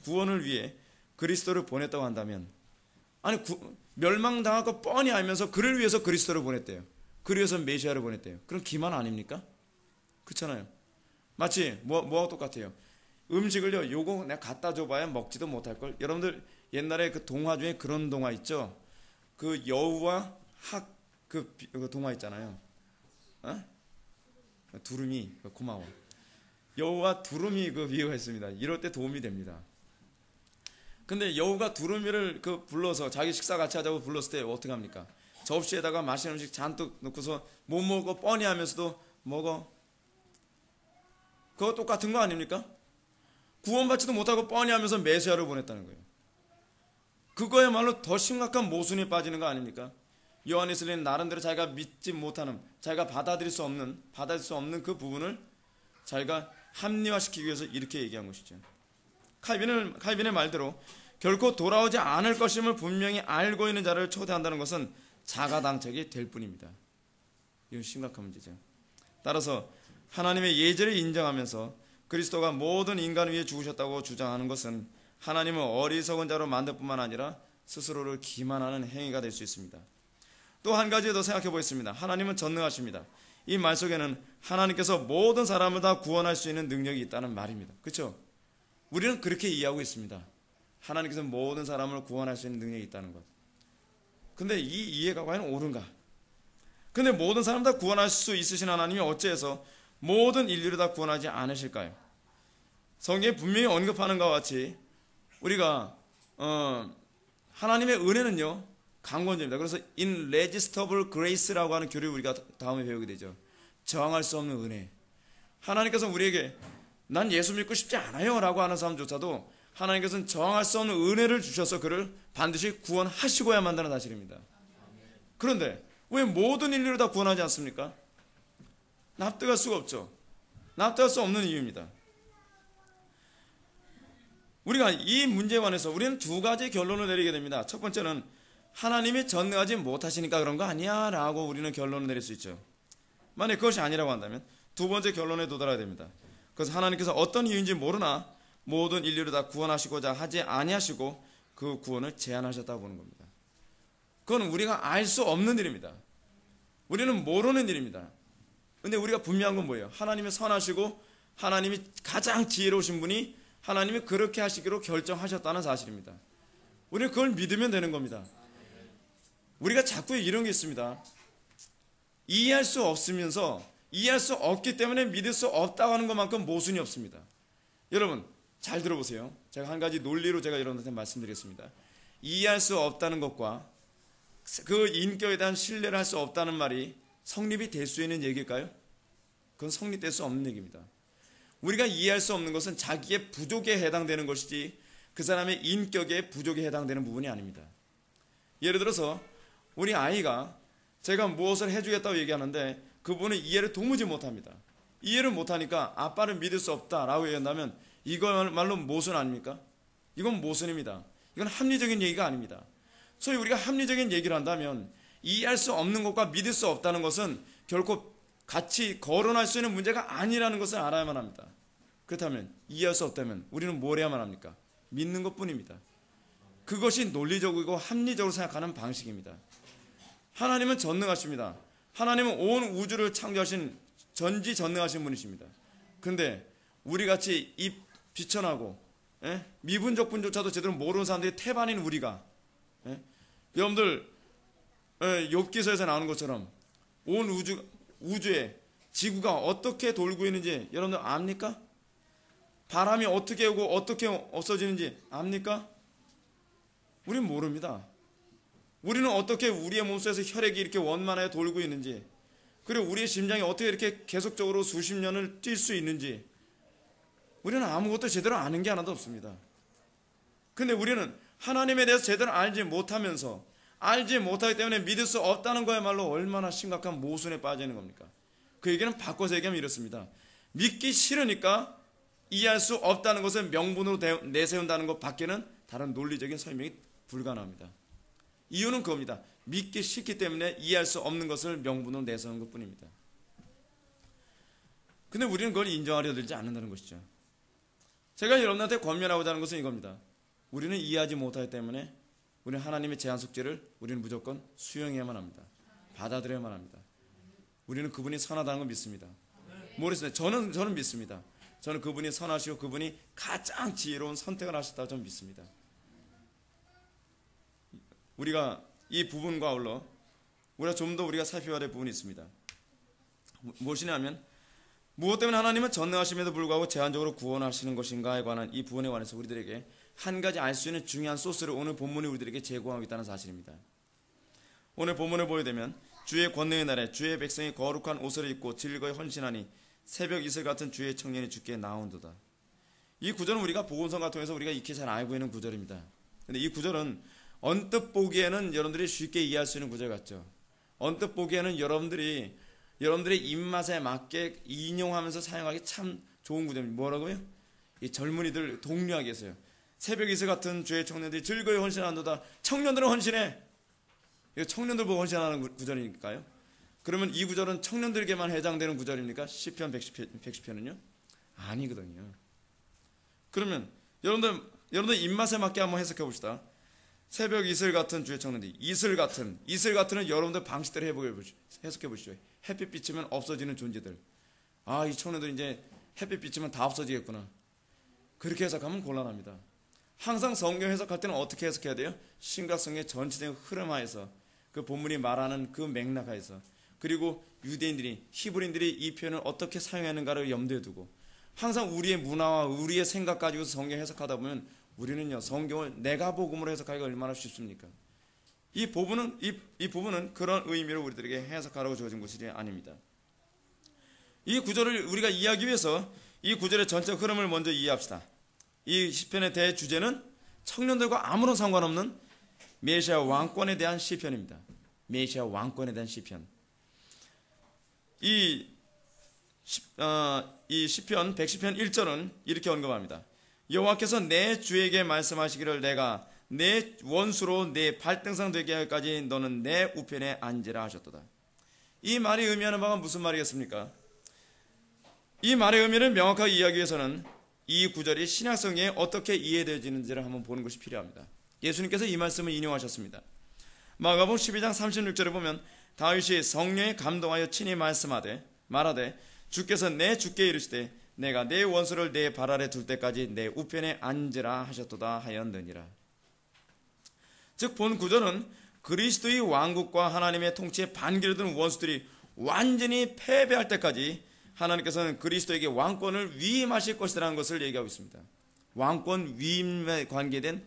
구원을 위해 그리스도를 보냈다고 한다면, 아니 멸망당할 거 뻔히 알면서 그를 위해서 그리스도를 보냈대요. 그를 위해서 메시아를 보냈대요. 그럼 기만 아닙니까? 그렇잖아요. 마치 뭐하고 똑같아요. 음식을요, 요거 내가 갖다 줘봐야 먹지도 못할 걸. 여러분들 옛날에 그 동화 중에 그런 동화 있죠. 그 여우와 그 동화 있잖아요. 어? 두루미, 고마워. 여우와 두루미 그 비유가 있습니다. 이럴 때 도움이 됩니다. 근데 여우가 두루미를 불러서 자기 식사 같이 하자고 불렀을 때 어떻게 합니까? 접시에다가 맛있는 음식 잔뜩 넣고서 못 먹어 뻔히 하면서도 먹어. 그거 똑같은 거 아닙니까? 구원받지도 못하고 뻔히 하면서 메시아를 보냈다는 거예요. 그거야말로 더 심각한 모순에 빠지는 거 아닙니까? 요한 웨슬리는 나름대로 자기가 믿지 못하는, 자기가 받아들일 수 없는 그 부분을 자기가 합리화시키기 위해서 이렇게 얘기한 것이죠. 칼빈의 말대로 결코 돌아오지 않을 것임을 분명히 알고 있는 자를 초대한다는 것은 자가당착이 될 뿐입니다. 이건 심각한 문제죠. 따라서 하나님의 예제를 인정하면서 그리스도가 모든 인간을 위해 죽으셨다고 주장하는 것은 하나님을 어리석은 자로 만들 뿐만 아니라 스스로를 기만하는 행위가 될 수 있습니다. 또 한 가지 더 생각해 보겠습니다. 하나님은 전능하십니다. 이 말 속에는 하나님께서 모든 사람을 다 구원할 수 있는 능력이 있다는 말입니다. 그렇죠? 우리는 그렇게 이해하고 있습니다. 하나님께서 모든 사람을 구원할 수 있는 능력이 있다는 것. 근데 이 이해가 과연 옳은가? 근데 모든 사람 다 구원할 수 있으신 하나님이 어째서 모든 인류를 다 구원하지 않으실까요? 성경에 분명히 언급하는 것과 같이 우리가 하나님의 은혜는요 강권적입니다. 그래서 irresistible grace라고 하는 교리를 우리가 다음에 배우게 되죠. 저항할 수 없는 은혜. 하나님께서 우리에게 난 예수 믿고 싶지 않아요 라고 하는 사람조차도 하나님께서는 저항할 수 없는 은혜를 주셔서 그를 반드시 구원하시고야 만다는 사실입니다. 그런데 왜 모든 인류를 다 구원하지 않습니까? 납득할 수가 없죠. 납득할 수 없는 이유입니다. 우리가 이 문제에 관해서 우리는 두 가지 결론을 내리게 됩니다. 첫 번째는 하나님이 전능하지 못하시니까 그런 거 아니야 라고 우리는 결론을 내릴 수 있죠. 만약 그것이 아니라고 한다면 두 번째 결론에 도달해야 됩니다. 그래서 하나님께서 어떤 이유인지 모르나 모든 인류를 다 구원하시고자 하지 아니하시고 그 구원을 제한하셨다고 보는 겁니다. 그건 우리가 알 수 없는 일입니다. 우리는 모르는 일입니다. 근데 우리가 분명한 건 뭐예요? 하나님이 선하시고 하나님이 가장 지혜로우신 분이 하나님이 그렇게 하시기로 결정하셨다는 사실입니다. 우리는 그걸 믿으면 되는 겁니다. 우리가 자꾸 이런 게 있습니다. 이해할 수 없으면서 이해할 수 없기 때문에 믿을 수 없다고 하는 것만큼 모순이 없습니다. 여러분 잘 들어보세요. 제가 한 가지 논리로 제가 여러분한테 말씀드리겠습니다. 이해할 수 없다는 것과 그 인격에 대한 신뢰를 할 수 없다는 말이 성립이 될 수 있는 얘기일까요? 그건 성립될 수 없는 얘기입니다. 우리가 이해할 수 없는 것은 자기의 부족에 해당되는 것이지 그 사람의 인격의 부족에 해당되는 부분이 아닙니다. 예를 들어서 우리 아이가 제가 무엇을 해주겠다고 얘기하는데 그분은 이해를 도무지 못합니다. 이해를 못하니까 아빠를 믿을 수 없다라고 얘기한다면 이거말로 모순 아닙니까? 이건 모순입니다. 이건 합리적인 얘기가 아닙니다. 소위 우리가 합리적인 얘기를 한다면 이해할 수 없는 것과 믿을 수 없다는 것은 결코 같이 거론할 수 있는 문제가 아니라는 것을 알아야만 합니다. 그렇다면 이해할 수 없다면 우리는 뭘 해야만 합니까? 믿는 것뿐입니다. 그것이 논리적이고 합리적으로 생각하는 방식입니다. 하나님은 전능하십니다. 하나님은 온 우주를 창조하신 전지전능하신 분이십니다. 그런데 우리같이 입 비천하고 미분적 분조차도 제대로 모르는 사람들이 태반인 우리가 여러분들 욥기서에서 나오는 것처럼 온 우주에 지구가 어떻게 돌고 있는지 여러분들 압니까? 바람이 어떻게 오고 어떻게 없어지는지 압니까? 우리는 모릅니다. 우리는 어떻게 우리의 몸속에서 혈액이 이렇게 원만하게 돌고 있는지, 그리고 우리의 심장이 어떻게 이렇게 계속적으로 수십 년을 뛸 수 있는지 우리는 아무것도 제대로 아는 게 하나도 없습니다. 근데 우리는 하나님에 대해서 제대로 알지 못하면서 알지 못하기 때문에 믿을 수 없다는 거야말로 얼마나 심각한 모순에 빠져 있는 겁니까? 그 얘기는 바꿔서 얘기하면 이렇습니다. 믿기 싫으니까 이해할 수 없다는 것을 명분으로 내세운다는 것 밖에는 다른 논리적인 설명이 불가능합니다. 이유는 그겁니다. 믿기 싫기 때문에 이해할 수 없는 것을 명분으로 내세우는 것뿐입니다. 근데 우리는 그걸 인정하려 들지 않는다는 것이죠. 제가 여러분한테 권면하고자 하는 것은 이겁니다. 우리는 이해하지 못하기 때문에 우리는 하나님의 제한 속죄를 우리는 무조건 수용해야만 합니다. 받아들여야만 합니다. 우리는 그분이 선하다는 걸 믿습니다. 모르겠습니다. 저는 믿습니다. 저는 그분이 선하시고 그분이 가장 지혜로운 선택을 하셨다고 저는 믿습니다. 우리가 이 부분과 아울러 우리가 좀 더 우리가 살펴야 될 부분이 있습니다. 무엇이냐면 무엇 때문에 하나님은 전능하심에도 불구하고 제한적으로 구원하시는 것인가에 관한 이 부분에 관해서 우리들에게 한 가지 알 수 있는 중요한 소스를 오늘 본문이 우리들에게 제공하고 있다는 사실입니다. 오늘 본문을 보게 되면 주의 권능의 날에 주의 백성이 거룩한 옷을 입고 즐거이 헌신하니 새벽 이슬 같은 주의 청년이 주께 나온도다. 이 구절은 우리가 복음성가 통해서 우리가 익히 잘 알고 있는 구절입니다. 근데 이 구절은 언뜻 보기에는 여러분들이 쉽게 이해할 수 있는 구절 같죠. 언뜻 보기에는 여러분들의 입맛에 맞게 인용하면서 사용하기 참 좋은 구절입니다. 뭐라고요? 이 젊은이들 독려하게 해서요. 새벽 이슬 같은 주의 청년들이 즐거이 헌신한도다. 청년들은 헌신해. 이거 청년들 보고 헌신하는 구절이니까요. 그러면 이 구절은 청년들에게만 해당되는 구절입니까? 시편 110편은요? 아니거든요. 그러면 여러분들 입맛에 맞게 한번 해석해 봅시다. 새벽 이슬 같은 주의 청년들, 이슬 같은은 여러분들 방식대로 해석해 보시죠. 햇빛 비치면 없어지는 존재들. 아, 이 청년들 이제 햇빛 비치면 다 없어지겠구나. 그렇게 해석하면 곤란합니다. 항상 성경 해석할 때는 어떻게 해석해야 돼요? 심각성의 전체적인 흐름 하에서, 그 본문이 말하는 그 맥락 하에서, 그리고 유대인들이, 히브리인들이 이 표현을 어떻게 사용하는가를 염두에 두고 항상 우리의 문화와 우리의 생각 가지고 성경 해석하다 보면 우리는요, 성경을 내가 복음으로 해석하기가 얼마나 쉽습니까? 이 부분은 그런 의미로 우리들에게 해석하라고 주어진 것이 아닙니다. 이 구절을 우리가 이해하기 위해서 이 구절의 전체 흐름을 먼저 이해합시다. 이 시편의 대주제는 청년들과 아무런 상관없는 메시아 왕권에 대한 시편입니다. 메시아 왕권에 대한 시편. 이 시편 110편 1절은 이렇게 언급합니다. 여호와께서 내 주에게 말씀하시기를 내가 내 원수로 내 발등상 되게 할까지 너는 내 우편에 앉으라 하셨도다. 이 말이 의미하는 바가 무슨 말이겠습니까? 이 말의 의미를 명확하게 이해하기 위해서는 이 구절이 신약 성경에 어떻게 이해되어지는지를 한번 보는 것이 필요합니다. 예수님께서 이 말씀을 인용하셨습니다. 마가복음 12장 36절에 보면 다윗이 성령에 감동하여 친히 말하되 주께서 내 주께 이르시되 내가 내 원수를 내 발 아래 둘 때까지 내 우편에 앉으라 하셨도다 하였느니라. 즉 본 구절은 그리스도의 왕국과 하나님의 통치에 반기를 든 원수들이 완전히 패배할 때까지 하나님께서는 그리스도에게 왕권을 위임하실 것이라는 것을 얘기하고 있습니다. 왕권 위임에 관계된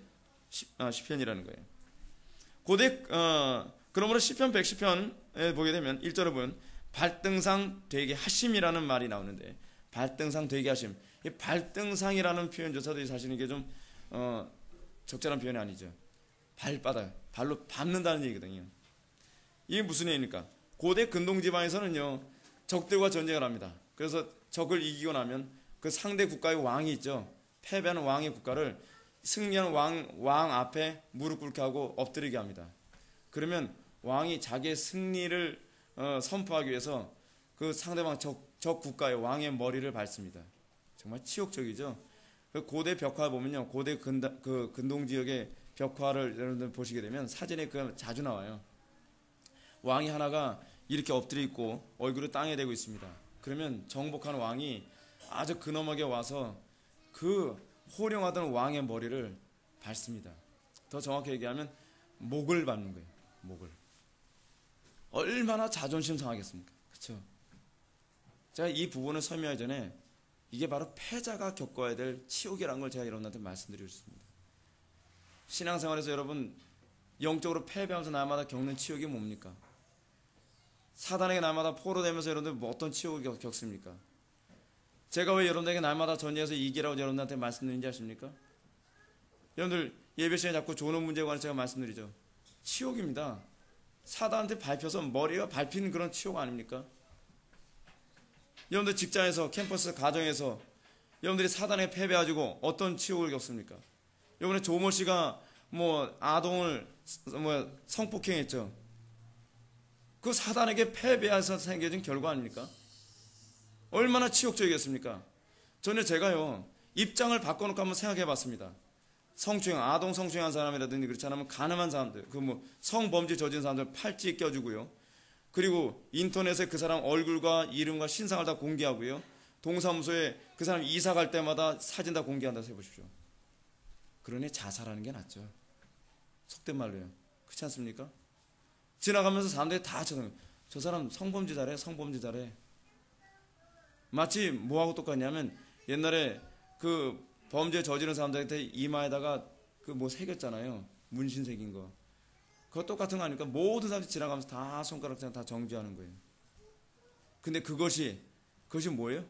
시편이라는 거예요. 고대 그러므로 시편 110편에 보게 되면 1절에 보면 발등상 되게 하심이라는 말이 나오는데, 발등상 되게 하심, 이 발등상이라는 표현조차도 사실은 이게 좀 적절한 표현이 아니죠. 발바닥, 발로 밟는다는 얘기거든요. 이게 무슨 얘기입니까? 고대 근동 지방에서는요 적들과 전쟁을 합니다. 그래서 적을 이기고 나면 그 상대 국가의 왕이 있죠. 패배하는 왕의 국가를 승리하는 왕 앞에 무릎 꿇게 하고 엎드리게 합니다. 그러면 왕이 자기의 승리를 선포하기 위해서 그 상대방 적 국가의 왕의 머리를 밟습니다. 정말 치욕적이죠. 그 고대 벽화 보면요, 고대 근동 지역의 벽화를 여러분들 보시게 되면 사진에 그 자주 나와요. 왕이 하나가 이렇게 엎드려 있고 얼굴을 땅에 대고 있습니다. 그러면 정복한 왕이 아주 근엄하게 와서 그 호령하던 왕의 머리를 밟습니다. 더 정확히 얘기하면 목을 밟는 거예요. 목을. 얼마나 자존심 상하겠습니까? 그렇죠? 제가 이 부분을 설명하기 전에 이게 바로 패자가 겪어야 될 치욕이라는 걸 제가 여러분한테 말씀드리고 싶습니다. 신앙생활에서 여러분 영적으로 패배하면서 날마다 겪는 치욕이 뭡니까? 사단에게 날마다 포로되면서 여러분들 뭐 어떤 치욕을 겪습니까? 제가 왜 여러분들에게 날마다 전쟁에서 이기라고 여러분들한테 말씀드리는지 아십니까? 여러분들 예배 시간에 자꾸 조는 문제에 관해서 제가 말씀드리죠. 치욕입니다. 사단한테 밟혀서 머리가 밟히는 그런 치욕 아닙니까? 여러분들 직장에서, 캠퍼스, 가정에서 여러분들이 사단에 패배해가지고 어떤 치욕을 겪습니까? 이번에 조모 씨가 아동을 성폭행했죠. 그 사단에게 패배해서 생겨진 결과 아닙니까? 얼마나 치욕적이겠습니까? 전에 제가요 입장을 바꿔놓고 한번 생각해봤습니다. 성추행, 아동 성추행한 사람이라든지 그렇지 않으면 가늠한 사람들, 성범죄 저지른 사람들 팔찌 껴주고요. 그리고 인터넷에 그 사람 얼굴과 이름과 신상을 다 공개하고요. 동사무소에 그 사람 이사 갈 때마다 사진 다 공개한다고 해보십시오. 그러니 자살하는 게 낫죠. 속된 말로요. 그렇지 않습니까? 지나가면서 사람들이 다 저 사람 성범죄자래. 마치 뭐하고 똑같냐면 옛날에 그 범죄 저지른 사람들한테 이마에다가 새겼잖아요. 문신 새긴 거. 그거 똑같은 거 아닙니까? 모든 사람들이 지나가면서 다 손가락질 다 정죄하는 거예요. 근데 그것이 뭐예요?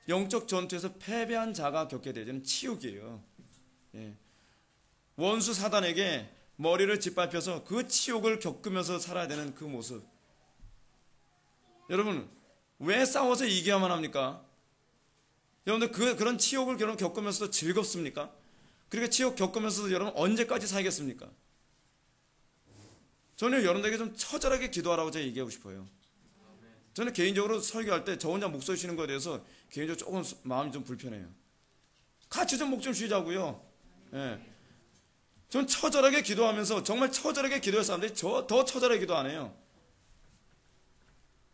영적 전투에서 패배한 자가 겪게 되는 치욕이에요. 예. 원수 사단에게 머리를 짓밟혀서 그 치욕을 겪으면서 살아야 되는 그 모습. 여러분 왜 싸워서 이겨야만 합니까? 여러분들 그런 치욕을 겪으면서도 즐겁습니까? 그렇게 치욕 겪으면서도 여러분 언제까지 살겠습니까? 저는 여러분들에게 좀 처절하게 기도하라고 제가 얘기하고 싶어요. 저는 개인적으로 설교할 때 저 혼자 목소리 쉬는 거에 대해서 개인적으로 조금 마음이 좀 불편해요. 같이 좀 목 좀 쉬자고요. 예. 전 처절하게 기도하면서 정말 처절하게 기도할 사람들이 더 처절하게 기도 안 해요.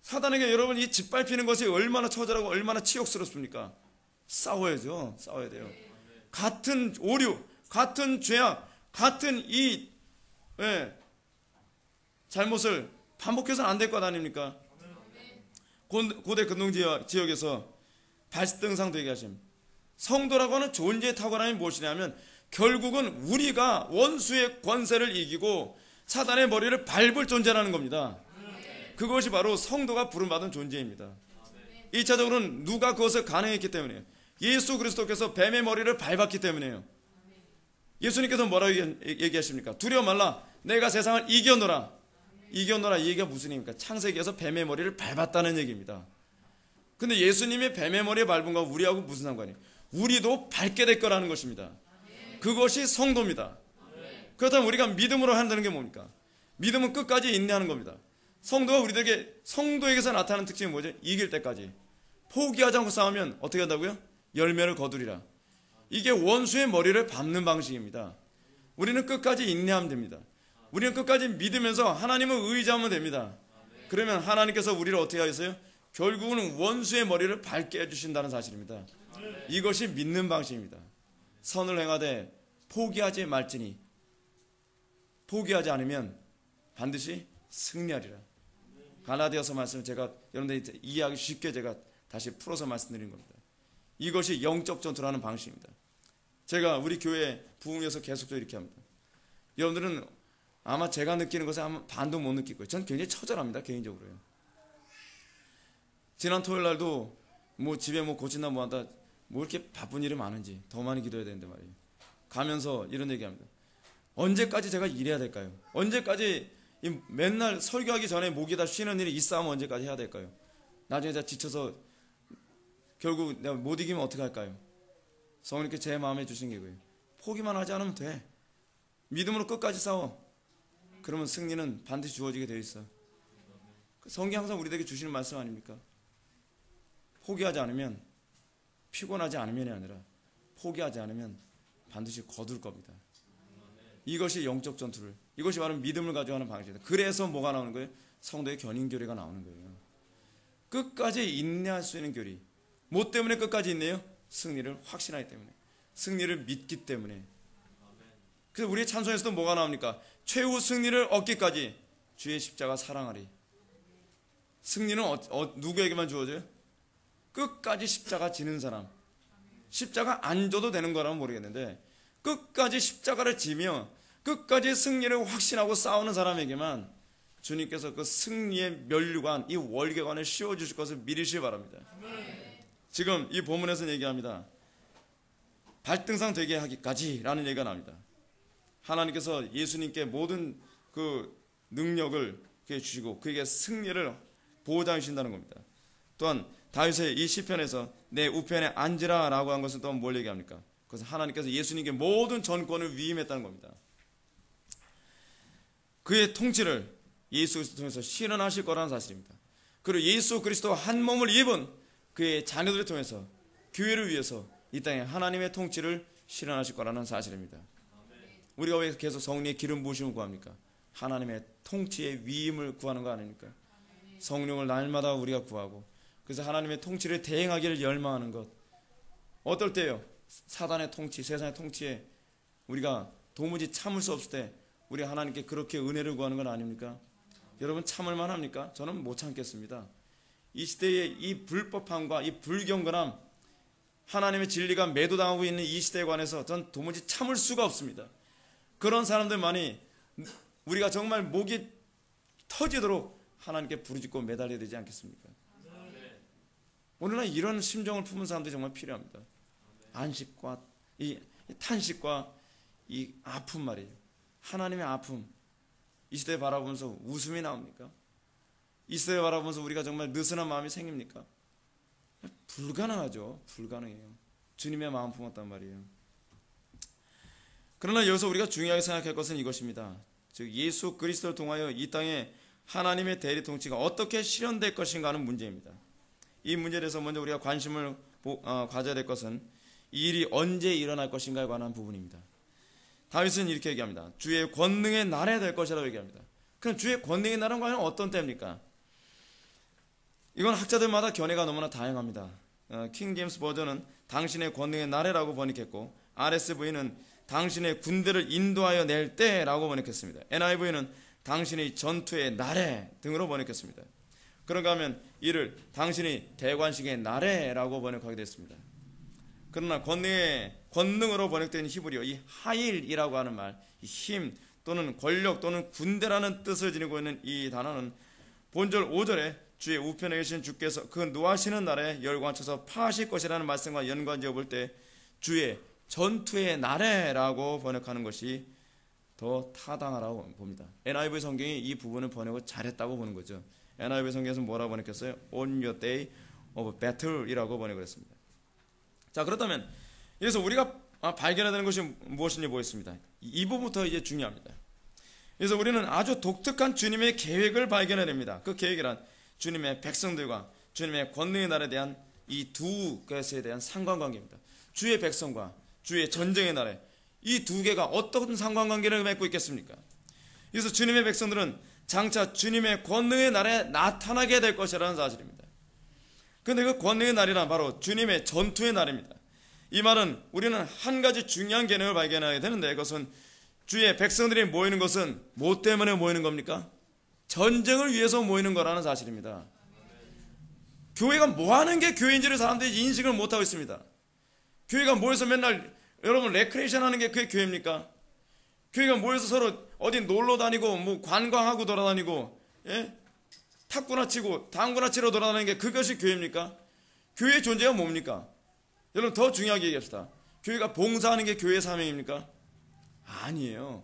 사단에게 여러분 이 짓밟히는 것이 얼마나 처절하고 얼마나 치욕스럽습니까? 싸워야죠. 싸워야 돼요. 같은 오류, 같은 죄악, 같은 이 잘못을 반복해서는 안 될 것 아닙니까? 고대 근동 지역에서 발등상 되게 하심. 성도라고 하는 존재의 탁월함이 무엇이냐면 결국은 우리가 원수의 권세를 이기고 사단의 머리를 밟을 존재라는 겁니다. 그것이 바로 성도가 부름받은 존재입니다. 1차적으로는 누가 그것을 가능했기 때문이에요. 예수 그리스도께서 뱀의 머리를 밟았기 때문이에요. 예수님께서 뭐라고 얘기하십니까? 두려워 말라 내가 세상을 이겨노라. 이겨노라 이 얘기가 무슨 얘기입니까? 창세기에서 뱀의 머리를 밟았다는 얘기입니다. 근데 예수님이 뱀의 머리에 밟은 거 우리하고 무슨 상관이에요? 우리도 밟게 될 거라는 것입니다. 그것이 성도입니다. 그렇다면 우리가 믿음으로 한다는 게 뭡니까? 믿음은 끝까지 인내하는 겁니다. 성도가 우리들에게, 성도에게서 나타나는 특징이 뭐죠? 이길 때까지. 포기하지 않고 싸우면 어떻게 한다고요? 열매를 거두리라. 이게 원수의 머리를 밟는 방식입니다. 우리는 끝까지 인내하면 됩니다. 우리는 끝까지 믿으면서 하나님을 의지하면 됩니다. 그러면 하나님께서 우리를 어떻게 하겠어요? 결국은 원수의 머리를 밟게 해주신다는 사실입니다. 이것이 믿는 방식입니다. 선을 행하되 포기하지 말지니, 포기하지 않으면 반드시 승리하리라. 갈라디아서 말씀을 제가 여러분들이 이해하기 쉽게 제가 다시 풀어서 말씀드린 겁니다. 이것이 영적 전투라는 방식입니다. 제가 우리 교회 부흥에서 계속적으로 이렇게 합니다. 여러분들은 아마 제가 느끼는 것에 아마 반도 못 느낄 거예요. 전 굉장히 처절합니다, 개인적으로요. 지난 토요일 날도 뭐 집에 뭐 고친다 뭐 한다, 뭐 이렇게 바쁜 일이 많은지 더 많이 기도해야 되는데 말이에요. 가면서 이런 얘기합니다. 언제까지 제가 일해야 될까요? 언제까지 맨날 설교하기 전에 목에다 쉬는 일이 이 싸움을 언제까지 해야 될까요? 나중에 제가 지쳐서 결국 내가 못 이기면 어떻게 할까요? 성령님께 제 마음에 주신 게 그거예요. 포기만 하지 않으면 돼. 믿음으로 끝까지 싸워. 그러면 승리는 반드시 주어지게 되어 있어. 성경 항상 우리에게 주시는 말씀 아닙니까? 포기하지 않으면, 피곤하지 않으면이 아니라 포기하지 않으면 반드시 거둘 겁니다. 이것이 영적 전투를, 이것이 바로 믿음을 가져가는 방식입니다. 그래서 뭐가 나오는 거예요? 성도의 견인교리가 나오는 거예요. 끝까지 인내할 수 있는 교리. 뭐 때문에 끝까지 인내해요? 승리를 확신하기 때문에, 승리를 믿기 때문에. 그래서 우리의 찬송에서도 뭐가 나옵니까? 최후 승리를 얻기까지 주의 십자가 사랑하리. 승리는 누구에게만 주어져요? 끝까지 십자가 지는 사람. 십자가 안 져도 되는 거라면 모르겠는데 끝까지 십자가를 지며 끝까지 승리를 확신하고 싸우는 사람에게만 주님께서 그 승리의 면류관, 이 월계관을 씌워주실 것을 믿으시기 바랍니다. 지금 이 본문에서 얘기합니다. 발등상 되게 하기까지 라는 얘기가 나옵니다. 하나님께서 예수님께 모든 그 능력을 주시고 그에게 승리를 보장해 주신다는 겁니다. 또한 다윗의 이 시편에서 내 우편에 앉으라 라고 한 것은 또 뭘 얘기합니까? 그것은 하나님께서 예수님께 모든 전권을 위임했다는 겁니다. 그의 통치를 예수 그리스도 통해서 실현하실 거라는 사실입니다. 그리고 예수 그리스도 한 몸을 입은 그의 자녀들을 통해서 교회를 위해서 이 땅에 하나님의 통치를 실현하실 거라는 사실입니다. 우리가 왜 계속 성령의 기름 부으심을 구합니까? 하나님의 통치의 위임을 구하는 거 아닙니까? 성령을 날마다 우리가 구하고, 그래서 하나님의 통치를 대행하기를 열망하는 것. 어떨 때요? 사단의 통치, 세상의 통치에 우리가 도무지 참을 수 없을 때 우리 하나님께 그렇게 은혜를 구하는 건 아닙니까? 여러분 참을만 합니까? 저는 못 참겠습니다. 이 시대의 이 불법함과 이 불경건함, 하나님의 진리가 매도당하고 있는 이 시대에 관해서 전 도무지 참을 수가 없습니다. 그런 사람들만이 우리가 정말 목이 터지도록 하나님께 부르짖고 매달려야 되지 않겠습니까? 오늘날 이런 심정을 품은 사람들이 정말 필요합니다. 안식과 이 탄식과 이 아픔 말이에요. 하나님의 아픔. 이 시대에 바라보면서 웃음이 나옵니까? 이 시대에 바라보면서 우리가 정말 느슨한 마음이 생깁니까? 불가능하죠. 불가능해요. 주님의 마음 품었단 말이에요. 그러나 여기서 우리가 중요하게 생각할 것은 이것입니다. 즉 예수 그리스도를 통하여 이 땅에 하나님의 대리 통치가 어떻게 실현될 것인가 하는 문제입니다. 이 문제에 대해서 먼저 우리가 관심을 가져야 될 것은 이 일이 언제 일어날 것인가에 관한 부분입니다. 다윗은 이렇게 얘기합니다. 주의 권능의 날에 될 것이라고 얘기합니다. 그럼 주의 권능의 날은 과연 어떤 때입니까? 이건 학자들마다 견해가 너무나 다양합니다. 킹 제임스 버전은 당신의 권능의 날에라고 번역했고, RSV는 당신의 군대를 인도하여 낼 때라고 번역했습니다. NIV는 당신의 전투의 날에 등으로 번역했습니다. 그런가 하면 이를 당신이 대관식의 날에라고 번역하게 됐습니다. 그러나 권능으로 번역된 히브리어 이 하일이라고 하는 말, 이 힘 또는 권력 또는 군대라는 뜻을 지니고 있는 이 단어는 본절 5절에 주의 우편에 계신 주께서 그 노하시는 날에 열광쳐서 파하실 것이라는 말씀과 연관지어 볼 때 주의 전투의 날에라고 번역하는 것이 더 타당하라고 봅니다. NIV 성경이 이 부분을 번역을 잘했다고 보는 거죠. NIV 성경에서 뭐라고 번역했어요? On your day of battle 이라고 번역을 했습니다. 자, 그렇다면 그래서 우리가 발견해야 되는 것이 무엇인지 보겠습니다. 이 부분부터 이제 중요합니다. 그래서 우리는 아주 독특한 주님의 계획을 발견해야 됩니다. 그 계획이란 주님의 백성들과 주님의 권능의 날에 대한 이 두 것에 대한 상관관계입니다. 주의 백성과 주의 전쟁의 날에 이 두 개가 어떤 상관관계를 맺고 있겠습니까? 그래서 주님의 백성들은 장차 주님의 권능의 날에 나타나게 될 것이라는 사실입니다. 그런데 그 권능의 날이란 바로 주님의 전투의 날입니다. 이 말은 우리는 한 가지 중요한 개념을 발견하게 되는데, 그것은 주의 백성들이 모이는 것은 뭐 때문에 모이는 겁니까? 전쟁을 위해서 모이는 거라는 사실입니다. 교회가 뭐 하는 게 교회인지를 사람들이 인식을 못하고 있습니다. 교회가 모여서 맨날 여러분 레크레이션 하는 게 그게 교회입니까? 교회가 모여서 서로 어디 놀러 다니고 뭐 관광하고 돌아다니고, 예? 탁구나 치고 당구나 치러 돌아다니는 게 그것이 교회입니까? 교회의 존재가 뭡니까? 여러분 더 중요하게 얘기합시다. 교회가 봉사하는 게 교회의 사명입니까? 아니에요.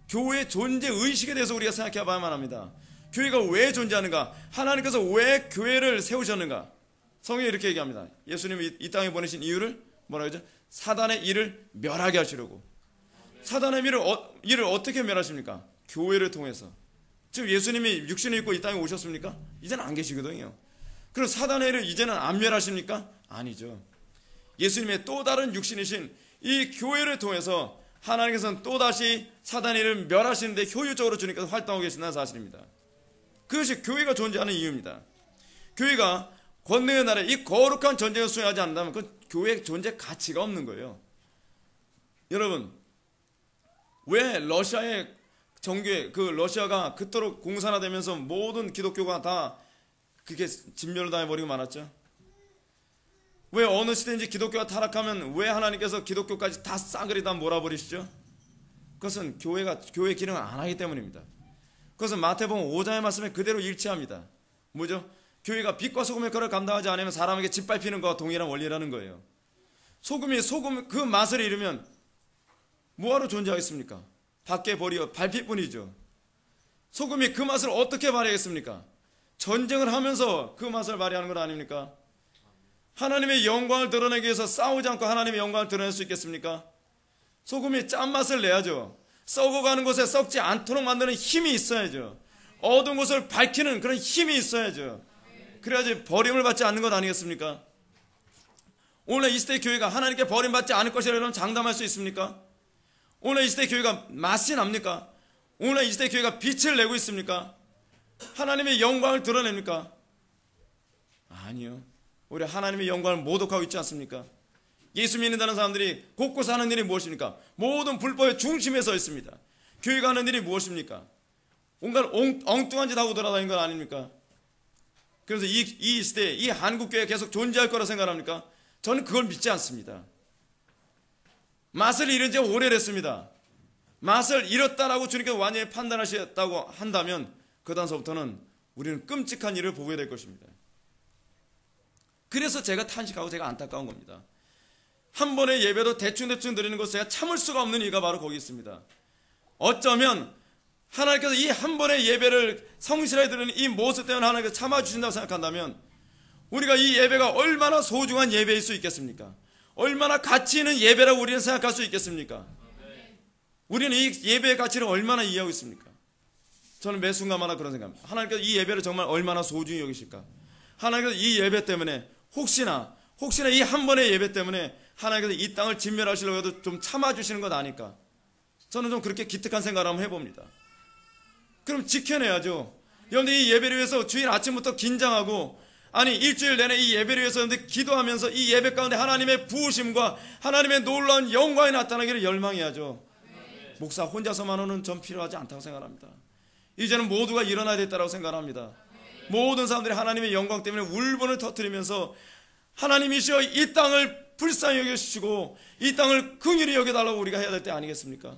교회의 존재 의식에 대해서 우리가 생각해 봐야만 합니다. 교회가 왜 존재하는가? 하나님께서 왜 교회를 세우셨는가? 성경이 이렇게 얘기합니다. 예수님이 이 땅에 보내신 이유를 뭐라고 하죠? 사단의 일을 멸하게 하시려고. 사단의 일을 어떻게 멸하십니까? 교회를 통해서. 지금 예수님이 육신을 입고 이 땅에 오셨습니까? 이제는 안 계시거든요. 그럼 사단의 일을 이제는 안 멸하십니까? 아니죠. 예수님의 또 다른 육신이신 이 교회를 통해서 하나님께서는 또다시 사단의 일을 멸하시는데 효율적으로 주님께서 활동하고 계신다는 사실입니다. 그것이 교회가 존재하는 이유입니다. 교회가 권능의 날에 이 거룩한 전쟁을 수행하지 않는다면 그 교회의 존재 가치가 없는 거예요. 여러분, 왜 러시아의 정교회, 그 러시아가 그토록 공산화되면서 모든 기독교가 다 그렇게 진멸을 당해버리고 말았죠? 왜 어느 시대인지 기독교가 타락하면 왜 하나님께서 기독교까지 다 싸그리 다 몰아버리시죠? 그것은 교회 기능을 안 하기 때문입니다. 그것은 마태복음 5장의 말씀에 그대로 일치합니다. 뭐죠? 교회가 빛과 소금의 역할을 감당하지 않으면 사람에게 짓밟히는 것과 동일한 원리라는 거예요. 소금 그 맛을 잃으면 뭐하러 존재하겠습니까? 밖에 버려 밟힐 뿐이죠. 소금이 그 맛을 어떻게 발휘하겠습니까? 전쟁을 하면서 그 맛을 발휘하는 건 아닙니까? 하나님의 영광을 드러내기 위해서 싸우지 않고 하나님의 영광을 드러낼 수 있겠습니까? 소금이 짠맛을 내야죠. 썩어가는 곳에 썩지 않도록 만드는 힘이 있어야죠. 어두운 곳을 밝히는 그런 힘이 있어야죠. 그래야지 버림을 받지 않는 것 아니겠습니까? 오늘 이 시대의 교회가 하나님께 버림받지 않을 것이라고 장담할 수 있습니까? 오늘 이 시대의 교회가 맛이 납니까? 오늘 이 시대의 교회가 빛을 내고 있습니까? 하나님의 영광을 드러냅니까? 아니요. 우리 하나님의 영광을 모독하고 있지 않습니까? 예수 믿는다는 사람들이 곳곳 하는 일이 무엇입니까? 모든 불법의 중심에 서 있습니다. 교회가 하는 일이 무엇입니까? 온갖 엉뚱한 짓 하고 돌아다니는 건 아닙니까? 그래서 이 시대에 이 한국교회가 계속 존재할 거라 생각합니까? 저는 그걸 믿지 않습니다. 맛을 잃은 지 오래됐습니다. 맛을 잃었다라고 주님께서 완전히 판단하셨다고 한다면 그 다음서부터는 우리는 끔찍한 일을 보게 될 것입니다. 그래서 제가 탄식하고 제가 안타까운 겁니다. 한 번의 예배도 대충대충 드리는 것을 제가 참을 수가 없는 이유가 바로 거기 있습니다. 어쩌면 하나님께서 이 한 번의 예배를 성실하게 드리는 이 모습 때문에 하나님께서 참아주신다고 생각한다면 우리가 이 예배가 얼마나 소중한 예배일 수 있겠습니까? 얼마나 가치 있는 예배라고 우리는 생각할 수 있겠습니까? 우리는 이 예배의 가치를 얼마나 이해하고 있습니까? 저는 매 순간마다 그런 생각합니다. 하나님께서 이 예배를 정말 얼마나 소중히 여기실까? 하나님께서 이 예배 때문에 혹시나 이 한 번의 예배 때문에 하나님께서 이 땅을 진멸하시려고 해도 좀 참아주시는 것 아닐까? 저는 좀 그렇게 기특한 생각을 한번 해봅니다. 그럼 지켜내야죠. 여러분들 이 예배를 위해서 주일 아침부터 긴장하고 아니 일주일 내내 이 예배를 위해서 여러분들 기도하면서 이 예배 가운데 하나님의 부으심과 하나님의 놀라운 영광이 나타나기를 열망해야죠. 목사 혼자서만은 전 필요하지 않다고 생각합니다. 이제는 모두가 일어나야 됐다고 생각합니다. 모든 사람들이 하나님의 영광 때문에 울분을 터뜨리면서 하나님이시여 이 땅을 불쌍히 여겨주시고 이 땅을 긍휼히 여겨달라고 우리가 해야 될 때 아니겠습니까?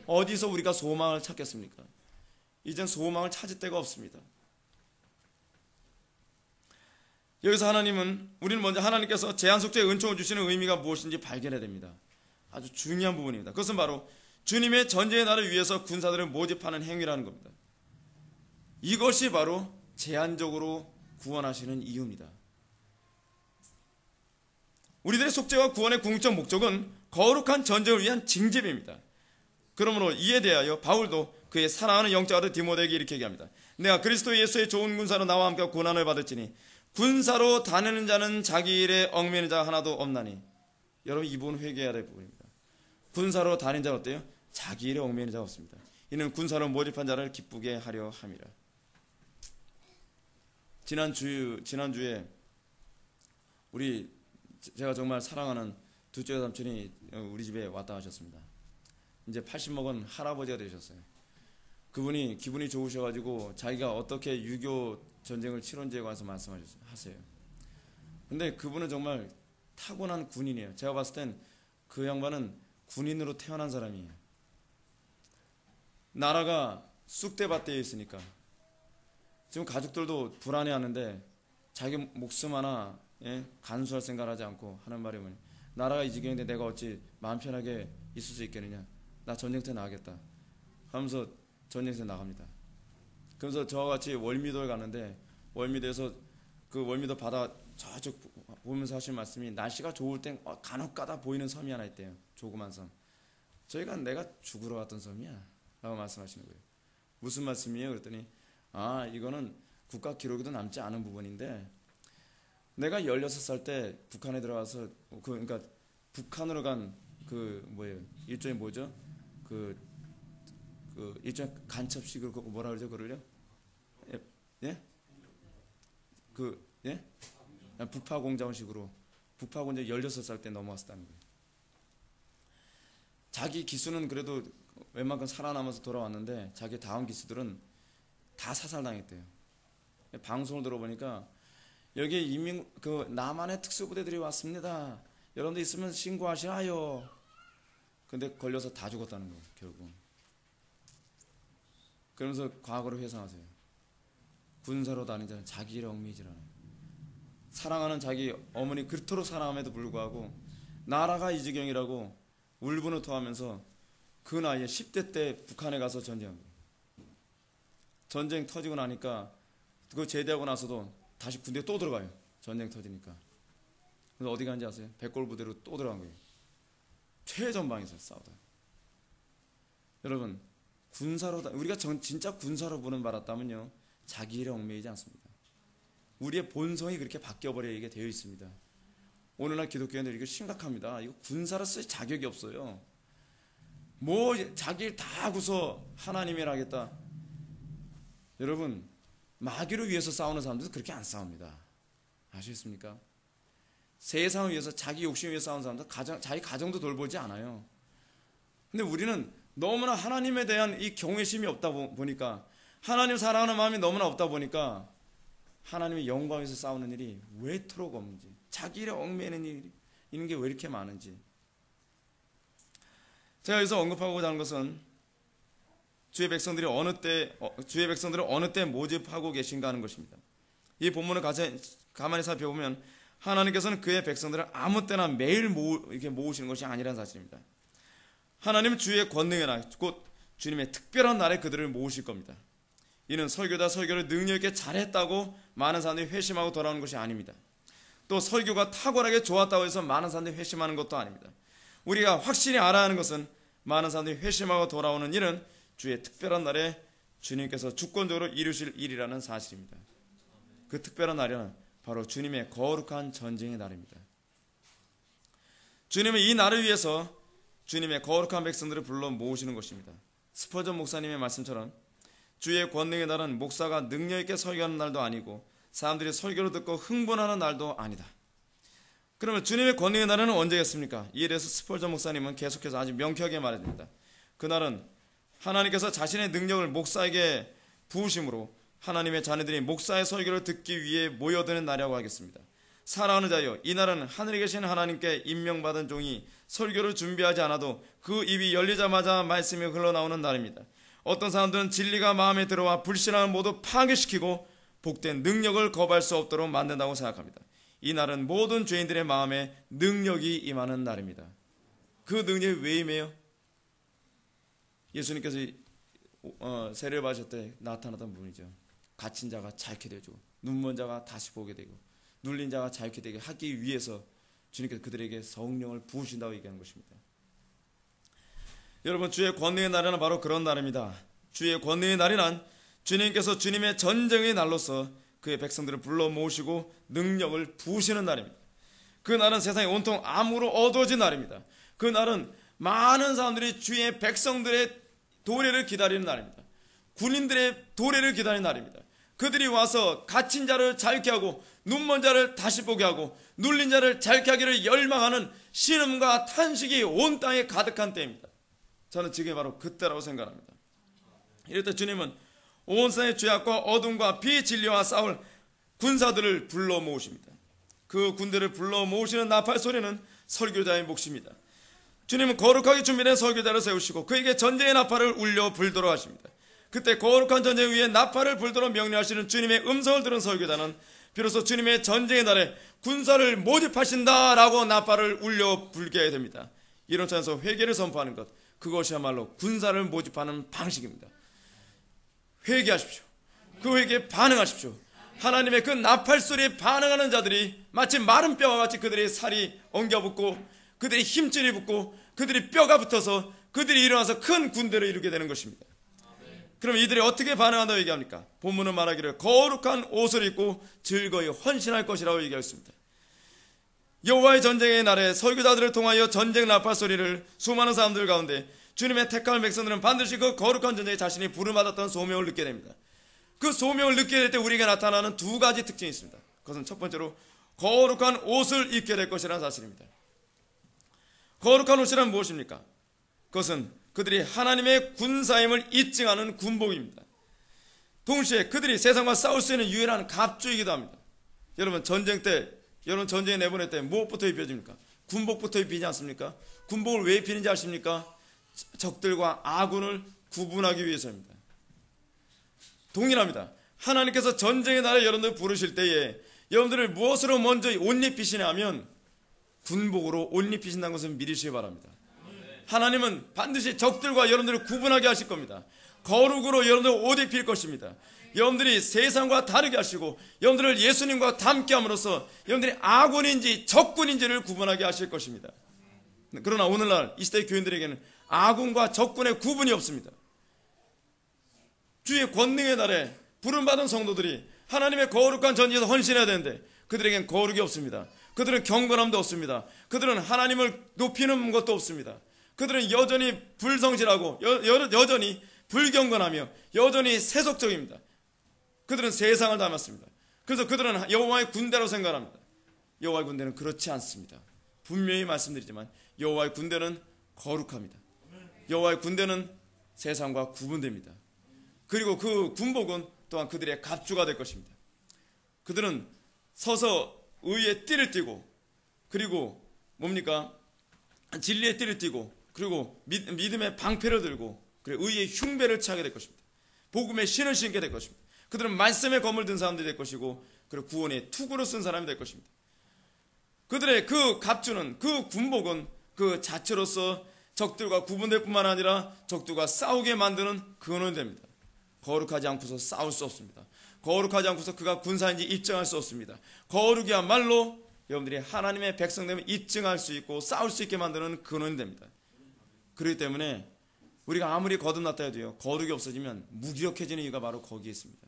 어디서 우리가 소망을 찾겠습니까? 이젠 소망을 찾을 데가 없습니다. 여기서 우리는 먼저 하나님께서 제한속죄의 은총을 주시는 의미가 무엇인지 발견해야 됩니다. 아주 중요한 부분입니다. 그것은 바로 주님의 전쟁의 날을 위해서 군사들을 모집하는 행위라는 겁니다. 이것이 바로 제한적으로 구원하시는 이유입니다. 우리들의 속죄와 구원의 궁극적 목적은 거룩한 전쟁을 위한 징집입니다. 그러므로 이에 대하여 바울도 그의 사랑하는 영적 아들 디모데에게 이렇게 얘기합니다. 내가 그리스도 예수의 좋은 군사로 나와 함께 고난을 받을지니 군사로 다니는 자는 자기 일에 얽매이는 자 하나도 없나니. 여러분, 이 부분 회개해야 될 부분입니다. 군사로 다닌 자는 어때요? 자기 일에 얽매이는 자가 없습니다. 이는 군사로 모집한 자를 기쁘게 하려 함이라. 지난주에 제가 정말 사랑하는 둘째 삼촌이 우리 집에 왔다 가셨습니다. 이제 80 먹은 할아버지가 되셨어요. 그분이 기분이 좋으셔가지고 자기가 어떻게 6.25 전쟁을 치른지에 관해서 말씀하세요. 근데 그분은 정말 타고난 군인이에요. 제가 봤을 땐 그 양반은 군인으로 태어난 사람이에요. 나라가 쑥대밭대에 있으니까 지금 가족들도 불안해하는데 자기 목숨 하나 간수할 생각을 하지 않고 하는 말이 뭐냐, 나라가 이 지경인데 내가 어찌 마음 편하게 있을 수 있겠느냐, 나 전쟁터에 나가겠다 하면서 전쟁터에 나갑니다. 그래서 저와 같이 월미도에 갔는데, 월미도에서 그 월미도 바다 저쪽 보면서 하신 말씀이, 날씨가 좋을 땐 간혹가다 보이는 섬이 하나 있대요. 조그만 섬. 저희가 내가 죽으러 갔던 섬이야 라고 말씀하시는 거예요. 무슨 말씀이에요? 그랬더니 이거는 국가 기록에도 남지 않은 부분인데, 내가 16살 때 북한에 들어가서 그러니까 북한으로 간 일종의 뭐죠? 일종의 간첩식으로 뭐라 그러죠? 그걸요? 예? 북파공자원식으로 북파공자 16살 때 넘어왔다는 거예요. 자기 기수는 그래도 웬만큼 살아남아서 돌아왔는데 자기 다음 기수들은 다 사살당했대요. 방송을 들어보니까 여기 남한의 특수부대들이 왔습니다. 여러분들 있으면 신고하시라요. 근데 걸려서 다 죽었다는 거예요, 결국. 그러면서 과거를 회상하세요. 군사로 다닌 자는 자기 일에 얽매이지라는, 사랑하는 자기 어머니 그토록 사랑함에도 불구하고 나라가 이 지경이라고 울분을 토하면서 그 나이에 10대 때 북한에 가서 전쟁한 거예요. 전쟁 터지고 나니까 그거 제대하고 나서도 다시 군대에 또 들어가요. 전쟁 터지니까. 그래서 어디 간지 아세요? 백골부대로 또 들어간 거예요. 최전방에서 싸우다. 여러분, 우리가 진짜 군사로 보는 바랐다면요, 자기 일에 얽매이지 않습니다. 우리의 본성이 그렇게 바뀌어버리게 되어 있습니다. 오늘날 기독교인들 이거 심각합니다. 이거 군사로 쓸 자격이 없어요. 자기 일 다 하고서 하나님을 하겠다. 여러분, 마귀를 위해서 싸우는 사람들도 그렇게 안 싸웁니다. 아시겠습니까? 세상을 위해서, 자기 욕심을 위해서 싸우는 사람들 자기 가정도 돌보지 않아요. 근데 우리는 너무나 하나님에 대한 이 경외심이 없다 보니까, 하나님 사랑하는 마음이 너무나 없다 보니까 하나님의 영광 위해서 싸우는 일이 왜토록 없는지, 자기 일에 얽매이는 일이 있는 게 왜 이렇게 많은지. 제가 여기서 언급하고자 하는 것은 주의 백성들을 어느 때 모집하고 계신가 하는 것입니다. 이 본문을 가만히 살펴보면 하나님께서는 그의 백성들을 아무 때나 매일 이렇게 모으시는 것이 아니라는 사실입니다. 하나님은 주의 권능의 날, 곧 주님의 특별한 날에 그들을 모으실 겁니다. 이는 설교자 설교를 능력 있게 잘했다고 많은 사람들이 회심하고 돌아오는 것이 아닙니다. 또 설교가 탁월하게 좋았다고 해서 많은 사람들이 회심하는 것도 아닙니다. 우리가 확실히 알아야 하는 것은 많은 사람들이 회심하고 돌아오는 일은 주의 특별한 날에 주님께서 주권적으로 이루실 일이라는 사실입니다. 그 특별한 날은 바로 주님의 거룩한 전쟁의 날입니다. 주님은 이 날을 위해서 주님의 거룩한 백성들을 불러 모으시는 것입니다. 스퍼전 목사님의 말씀처럼 주의 권능의 날은 목사가 능력 있게 설교하는 날도 아니고 사람들이 설교를 듣고 흥분하는 날도 아니다. 그러면 주님의 권능의 날은 언제겠습니까? 이에 대해서 스펄전 목사님은 계속해서 아주 명쾌하게 말해줍니다. 그날은 하나님께서 자신의 능력을 목사에게 부으심으로 하나님의 자녀들이 목사의 설교를 듣기 위해 모여드는 날이라고 하겠습니다. 사랑하는 자여, 이 날은 하늘에 계신 하나님께 임명받은 종이 설교를 준비하지 않아도 그 입이 열리자마자 말씀이 흘러나오는 날입니다. 어떤 사람들은 진리가 마음에 들어와 불신앙을 모두 파괴시키고 복된 능력을 거부할 수 없도록 만든다고 생각합니다. 이 날은 모든 죄인들의 마음에 능력이 임하는 날입니다. 그 능력이 왜 임해요? 예수님께서 세례를 받으실 때 나타났던 부분이죠. 갇힌 자가 자유케 되고, 눈먼 자가 다시 보게 되고, 눌린 자가 자유케 되게 하기 위해서 주님께서 그들에게 성령을 부으신다고 얘기하는 것입니다. 여러분, 주의 권능의 날은 바로 그런 날입니다. 주의 권능의 날이란 주님께서 주님의 전쟁의 날로서 그의 백성들을 불러 모으시고 능력을 부으시는 날입니다. 그 날은 세상에 온통 암으로 어두워진 날입니다. 그 날은 많은 사람들이 주의 백성들의 도래를 기다리는 날입니다. 군인들의 도래를 기다리는 날입니다. 그들이 와서 갇힌 자를 자유케 하고 눈먼 자를 다시 보게 하고 눌린 자를 자유케 하기를 열망하는 신음과 탄식이 온 땅에 가득한 때입니다. 저는 지금 바로 그때라고 생각합니다. 이럴 때 주님은 온 세상의 죄악과 어둠과 비진리와 싸울 군사들을 불러 모으십니다. 그 군대를 불러 모으시는 나팔 소리는 설교자의 몫입니다. 주님은 거룩하게 준비된 설교자를 세우시고 그에게 전쟁의 나팔을 울려 불도록 하십니다. 그때 거룩한 전쟁 위에 나팔을 불도록 명령하시는 주님의 음성을 들은 설교자는 비로소 주님의 전쟁의 날에 군사를 모집하신다라고 나팔을 울려 불게 됩니다. 이런 차에서 회개를 선포하는 것, 그것이야말로 군사를 모집하는 방식입니다. 회개하십시오. 그 회개에 반응하십시오. 하나님의 그 나팔 소리에 반응하는 자들이 마치 마른 뼈와 같이 그들의 살이 엉겨붙고 그들의 힘줄이 붙고 그들이 뼈가 붙어서 그들이 일어나서 큰 군대를 이루게 되는 것입니다. 그럼 이들이 어떻게 반응한다고 얘기합니까? 본문은 말하기를 거룩한 옷을 입고 즐거이 헌신할 것이라고 얘기했습니다. 여호와의 전쟁의 날에 설교자들을 통하여 전쟁 나팔 소리를 수많은 사람들 가운데 주님의 택한 백성들은 반드시 그 거룩한 전쟁에 자신이 부름받았던 소명을 느끼게 됩니다. 그 소명을 느끼게 될 때 우리에게 나타나는 두 가지 특징이 있습니다. 그것은 첫 번째로 거룩한 옷을 입게 될 것이라는 사실입니다. 거룩한 옷이란 무엇입니까? 그것은 그들이 하나님의 군사임을 입증하는 군복입니다. 동시에 그들이 세상과 싸울 수 있는 유일한 갑주이기도 합니다. 여러분, 전쟁 때, 여러분 전쟁에 내보낼 때 무엇부터 입혀집니까? 군복부터 입히지 않습니까? 군복을 왜 입히는지 아십니까? 적들과 아군을 구분하기 위해서입니다. 동일합니다. 하나님께서 전쟁의 날에 여러분들 부르실 때에 여러분들을 무엇으로 먼저 옷 입히시냐 하면 군복으로 옷 입히신다는 것을 믿으시기 바랍니다. 하나님은 반드시 적들과 여러분들을 구분하게 하실 겁니다. 거룩으로 여러분들 옷 입힐 것입니다. 여러분들이 세상과 다르게 하시고 여러분들을 예수님과 닮게 함으로써 여러분들이 아군인지 적군인지를 구분하게 하실 것입니다. 그러나 오늘날 이 시대 교인들에게는 아군과 적군의 구분이 없습니다. 주의 권능의 날에 부름받은 성도들이 하나님의 거룩한 전쟁에서 헌신해야 되는데 그들에겐 거룩이 없습니다. 그들은 경건함도 없습니다. 그들은 하나님을 높이는 것도 없습니다. 그들은 여전히 불성실하고 여전히 불경건하며 여전히 세속적입니다. 그들은 세상을 닮았습니다. 그래서 그들은 여호와의 군대로 생각합니다. 여호와의 군대는 그렇지 않습니다. 분명히 말씀드리지만 여호와의 군대는 거룩합니다. 여호와의 군대는 세상과 구분됩니다. 그리고 그 군복은 또한 그들의 갑주가 될 것입니다. 그들은 서서 의의 띠를 띠고 그리고 뭡니까? 진리의 띠를 띠고 그리고 믿음의 방패를 들고 그리고 의의 흉배를 차게 될 것입니다. 복음의 신을 신게 될 것입니다. 그들은 말씀의 검을 든 사람들이 될 것이고 그리고 구원의 투구를 쓴 사람이 될 것입니다. 그들의 그 갑주는 그 군복은 그 자체로서 적들과 구분될 뿐만 아니라 적들과 싸우게 만드는 근원이 됩니다. 거룩하지 않고서 싸울 수 없습니다. 거룩하지 않고서 그가 군사인지 입증할 수 없습니다. 거룩이야말로 여러분들이 하나님의 백성됨을 입증할 수 있고 싸울 수 있게 만드는 근원이 됩니다. 그렇기 때문에 우리가 아무리 거듭났다 해도요, 거룩이 없어지면 무기력해지는 이유가 바로 거기에 있습니다.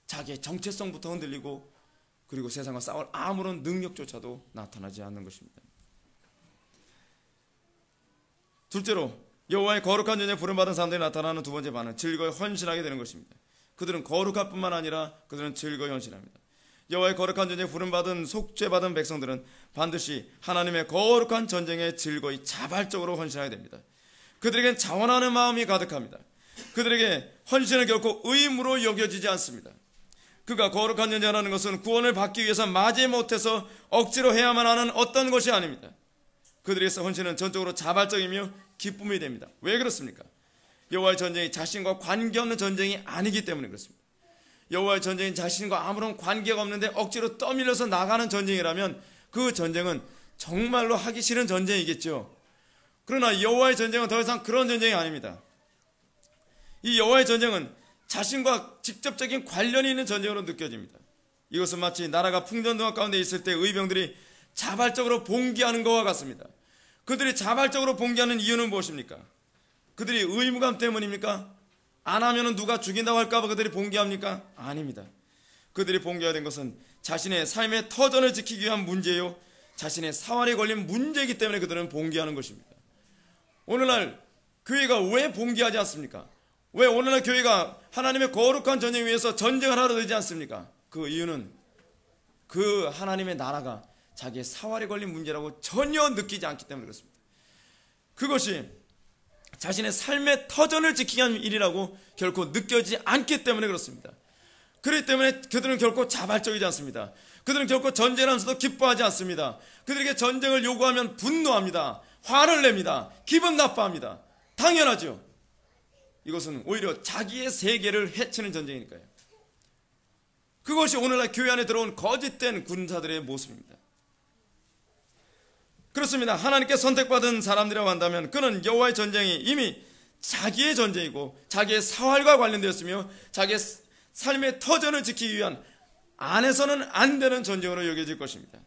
자기의 정체성부터 흔들리고 그리고 세상과 싸울 아무런 능력조차도 나타나지 않는 것입니다. 둘째로 여호와의 거룩한 전쟁에 부름받은 사람들이 나타나는 두 번째 반은 즐거이 헌신하게 되는 것입니다. 그들은 거룩할 뿐만 아니라 그들은 즐거이 헌신합니다. 여호와의 거룩한 전쟁에 부름받은 속죄받은 백성들은 반드시 하나님의 거룩한 전쟁에 즐거이 자발적으로 헌신하게 됩니다. 그들에겐 자원하는 마음이 가득합니다. 그들에게 헌신은 결코 의무로 여겨지지 않습니다. 그가 거룩한 전쟁이라는 것은 구원을 받기 위해서 마지 못해서 억지로 해야만 하는 어떤 것이 아닙니다. 그들에게서 헌신은 전적으로 자발적이며 기쁨이 됩니다. 왜 그렇습니까? 여호와의 전쟁이 자신과 관계없는 전쟁이 아니기 때문에 그렇습니다. 여호와의 전쟁이 자신과 아무런 관계가 없는데 억지로 떠밀려서 나가는 전쟁이라면 그 전쟁은 정말로 하기 싫은 전쟁이겠죠. 그러나 여호와의 전쟁은 더 이상 그런 전쟁이 아닙니다. 이 여호와의 전쟁은 자신과 직접적인 관련이 있는 전쟁으로 느껴집니다. 이것은 마치 나라가 풍전등화 가운데 있을 때 의병들이 자발적으로 봉기하는 것과 같습니다. 그들이 자발적으로 봉기하는 이유는 무엇입니까? 그들이 의무감 때문입니까? 안 하면 누가 죽인다고 할까봐 그들이 봉기합니까? 아닙니다. 그들이 봉기해야 된 것은 자신의 삶의 터전을 지키기 위한 문제요, 자신의 사활에 걸린 문제이기 때문에 그들은 봉기하는 것입니다. 오늘날 교회가 왜 봉기하지 않습니까? 왜 오늘날 교회가 하나님의 거룩한 전쟁을 위해서 전쟁을 하러 들지 않습니까? 그 이유는 그 하나님의 나라가 자기의 사활에 걸린 문제라고 전혀 느끼지 않기 때문에 그렇습니다. 그것이 자신의 삶의 터전을 지키기 위한 일이라고 결코 느껴지지 않기 때문에 그렇습니다. 그렇기 때문에 그들은 결코 자발적이지 않습니다. 그들은 결코 전쟁을 하면서도 기뻐하지 않습니다. 그들에게 전쟁을 요구하면 분노합니다. 화를 냅니다. 기분 나빠합니다. 당연하죠. 이것은 오히려 자기의 세계를 해치는 전쟁이니까요. 그것이 오늘날 교회 안에 들어온 거짓된 군사들의 모습입니다. 그렇습니다. 하나님께 선택받은 사람들이라고 한다면 그는 여호와의 전쟁이 이미 자기의 전쟁이고 자기의 사활과 관련되었으며 자기의 삶의 터전을 지키기 위한 안에서는 안 되는 전쟁으로 여겨질 것입니다.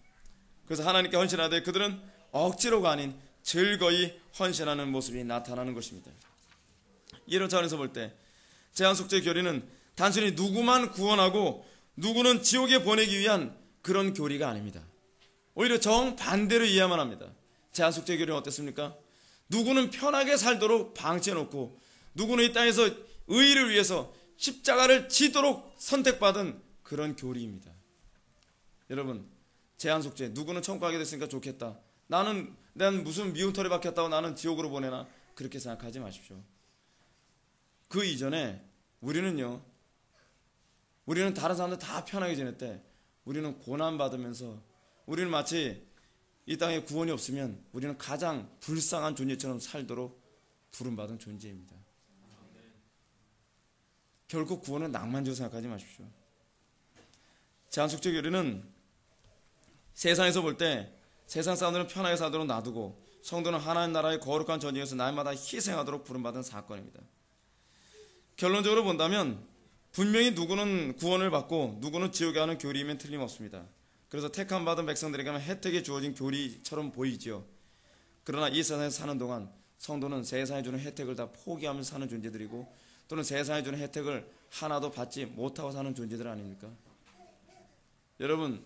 그래서 하나님께 헌신하되 그들은 억지로가 아닌 즐거이 헌신하는 모습이 나타나는 것입니다. 이런 차원에서 볼 때 제한속죄 교리는 단순히 누구만 구원하고 누구는 지옥에 보내기 위한 그런 교리가 아닙니다. 오히려 정반대로 이해야만 합니다. 제한속죄 교리는 어땠습니까? 누구는 편하게 살도록 방치해놓고 누구는 이 땅에서 의를 위해서 십자가를 지도록 선택받은 그런 교리입니다. 여러분, 제한속죄, 누구는 천국 가게 됐으니까 좋겠다, 난 무슨 미운 털이 박혔다고 나는 지옥으로 보내나, 그렇게 생각하지 마십시오. 그 이전에 우리는 다른 사람들 다 편하게 지냈대. 우리는 고난받으면서 우리는 마치 이 땅에 구원이 없으면 우리는 가장 불쌍한 존재처럼 살도록 부름받은 존재입니다. 결국 구원은 낭만적으로 생각하지 마십시오. 제한속죄 교리는 세상에서 볼 때 세상 사람들은 편하게 살도록 놔두고 성도는 하나님 나라의 거룩한 전쟁에서 날마다 희생하도록 부름받은 사건입니다. 결론적으로 본다면 분명히 누구는 구원을 받고 누구는 지옥에 가는 교리이면 틀림없습니다. 그래서 택함 받은 백성들에게만 혜택이 주어진 교리처럼 보이지요. 그러나 이 세상에서 사는 동안 성도는 세상에 주는 혜택을 다 포기하면서 사는 존재들이고 또는 세상에 주는 혜택을 하나도 받지 못하고 사는 존재들 아닙니까? 여러분,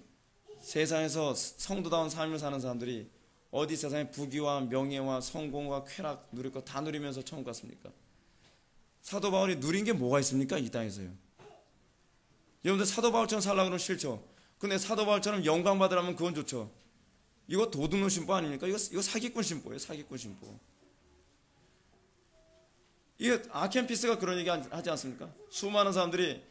세상에서 성도다운 삶을 사는 사람들이 어디 세상에 부귀와 명예와 성공과 쾌락 누릴 거 다 누리면서 천국 갔습니까? 사도 바울이 누린 게 뭐가 있습니까? 이 땅에서요. 여러분들 사도 바울처럼 살려고 그러면 싫죠. 근데 사도 바울처럼 영광 받으라면 그건 좋죠. 이거 도둑놈 신부 아닙니까? 이거 사기꾼 신부예요. 사기꾼 신부. 이게 아켄피스가 그런 얘기 하지 않습니까? 수많은 사람들이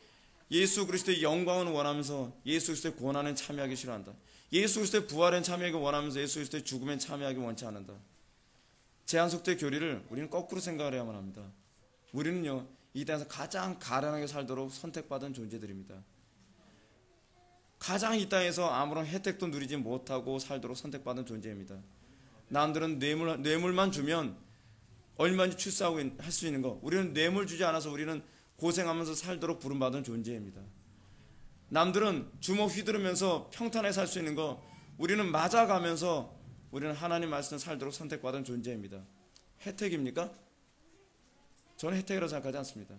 예수 그리스도의 영광을 원하면서 예수 그리스도의 고난에 참여하기 싫어한다. 예수 그리스도의 부활에 참여하기 원하면서 예수 그리스도의 죽음에 참여하기 원치 않는다. 제한속죄 교리를 우리는 거꾸로 생각을 해야만 합니다. 우리는요, 이 땅에서 가장 가련하게 살도록 선택받은 존재들입니다. 가장 이 땅에서 아무런 혜택도 누리지 못하고 살도록 선택받은 존재입니다. 남들은 뇌물만 주면 얼마든지 출세하고 할 수 있는 거, 우리는 뇌물 주지 않아서 우리는 고생하면서 살도록 부름받은 존재입니다. 남들은 주먹 휘두르면서 평탄하게 살 수 있는 거, 우리는 맞아가면서 우리는 하나님 말씀을 살도록 선택받은 존재입니다. 혜택입니까? 저는 혜택이라고 생각하지 않습니다.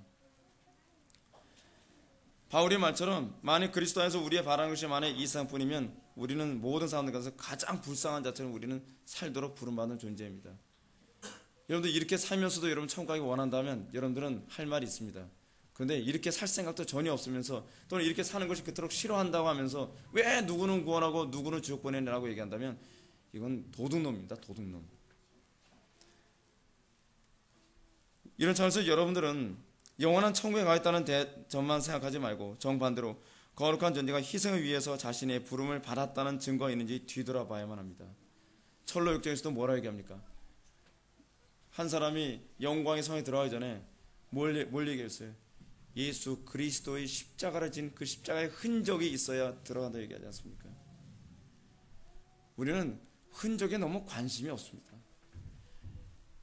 바울의 말처럼 만약 그리스도 안에서 우리의 바라는 것이 만약 이 세상뿐이면 우리는 모든 사람들 가서 가장 불쌍한 자처럼 우리는 살도록 부름받은 존재입니다. 여러분들 이렇게 살면서도 여러분 천국 가기 원한다면 여러분들은 할 말이 있습니다. 그런데 이렇게 살 생각도 전혀 없으면서 또는 이렇게 사는 것이 그토록 싫어한다고 하면서 왜 누구는 구원하고 누구는 지옥 보내라고 얘기한다면 이건 도둑놈입니다. 도둑놈. 이런 차원에서 여러분들은 영원한 천국에 가 있다는 점만 생각하지 말고 정반대로 거룩한 존재가 희생을 위해서 자신의 부름을 받았다는 증거가 있는지 뒤돌아봐야만 합니다. 철로 6장에서도 뭐라 얘기합니까? 한 사람이 영광의 성에 들어가기 전에 뭘 얘기했어요? 예수 그리스도의 십자가를 진 그 십자가의 흔적이 있어야 들어간다 얘기하지 않습니까? 우리는 흔적에 너무 관심이 없습니다.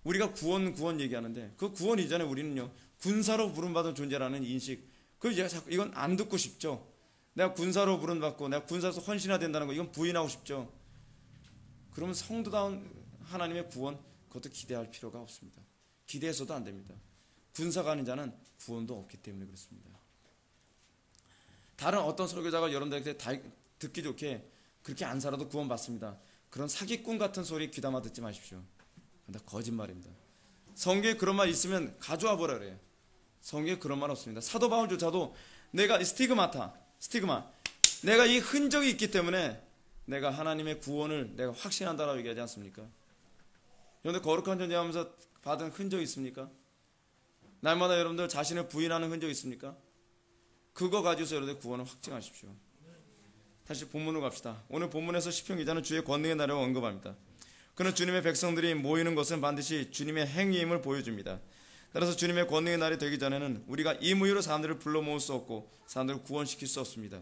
우리가 구원 얘기하는데 그 구원 이전에 우리는요, 군사로 부름받은 존재라는 인식, 이건 안 듣고 싶죠. 내가 군사로 부름받고 내가 군사로서 헌신해야 된다는 거, 이건 부인하고 싶죠. 그러면 성도다운 하나님의 구원, 그것도 기대할 필요가 없습니다. 기대해서도 안 됩니다. 군사가 아닌 자는 구원도 없기 때문에 그렇습니다. 다른 어떤 설교자가 여러분들에게 듣기 좋게 그렇게 안 살아도 구원받습니다. 그런 사기꾼 같은 소리 귀담아 듣지 마십시오. 다 거짓말입니다. 성경에 그런 말 있으면 가져와 보라 그래요. 성경에 그런 말 없습니다. 사도 바울조차도 내가 스티그마, 내가 이 흔적이 있기 때문에 내가 하나님의 구원을 내가 확신한다라고 얘기하지 않습니까? 그런데 거룩한 존재하면서 받은 흔적이 있습니까? 날마다 여러분들 자신을 부인하는 흔적이 있습니까? 그거 가지고서 여러분들 구원을 확증하십시오. 다시 본문으로 갑시다. 오늘 본문에서 시편 기자는 주의 권능의 날을 언급합니다. 그는 주님의 백성들이 모이는 것은 반드시 주님의 행위임을 보여줍니다. 따라서 주님의 권능의 날이 되기 전에는 우리가 임의로 사람들을 불러 모을 수 없고 사람들을 구원시킬 수 없습니다.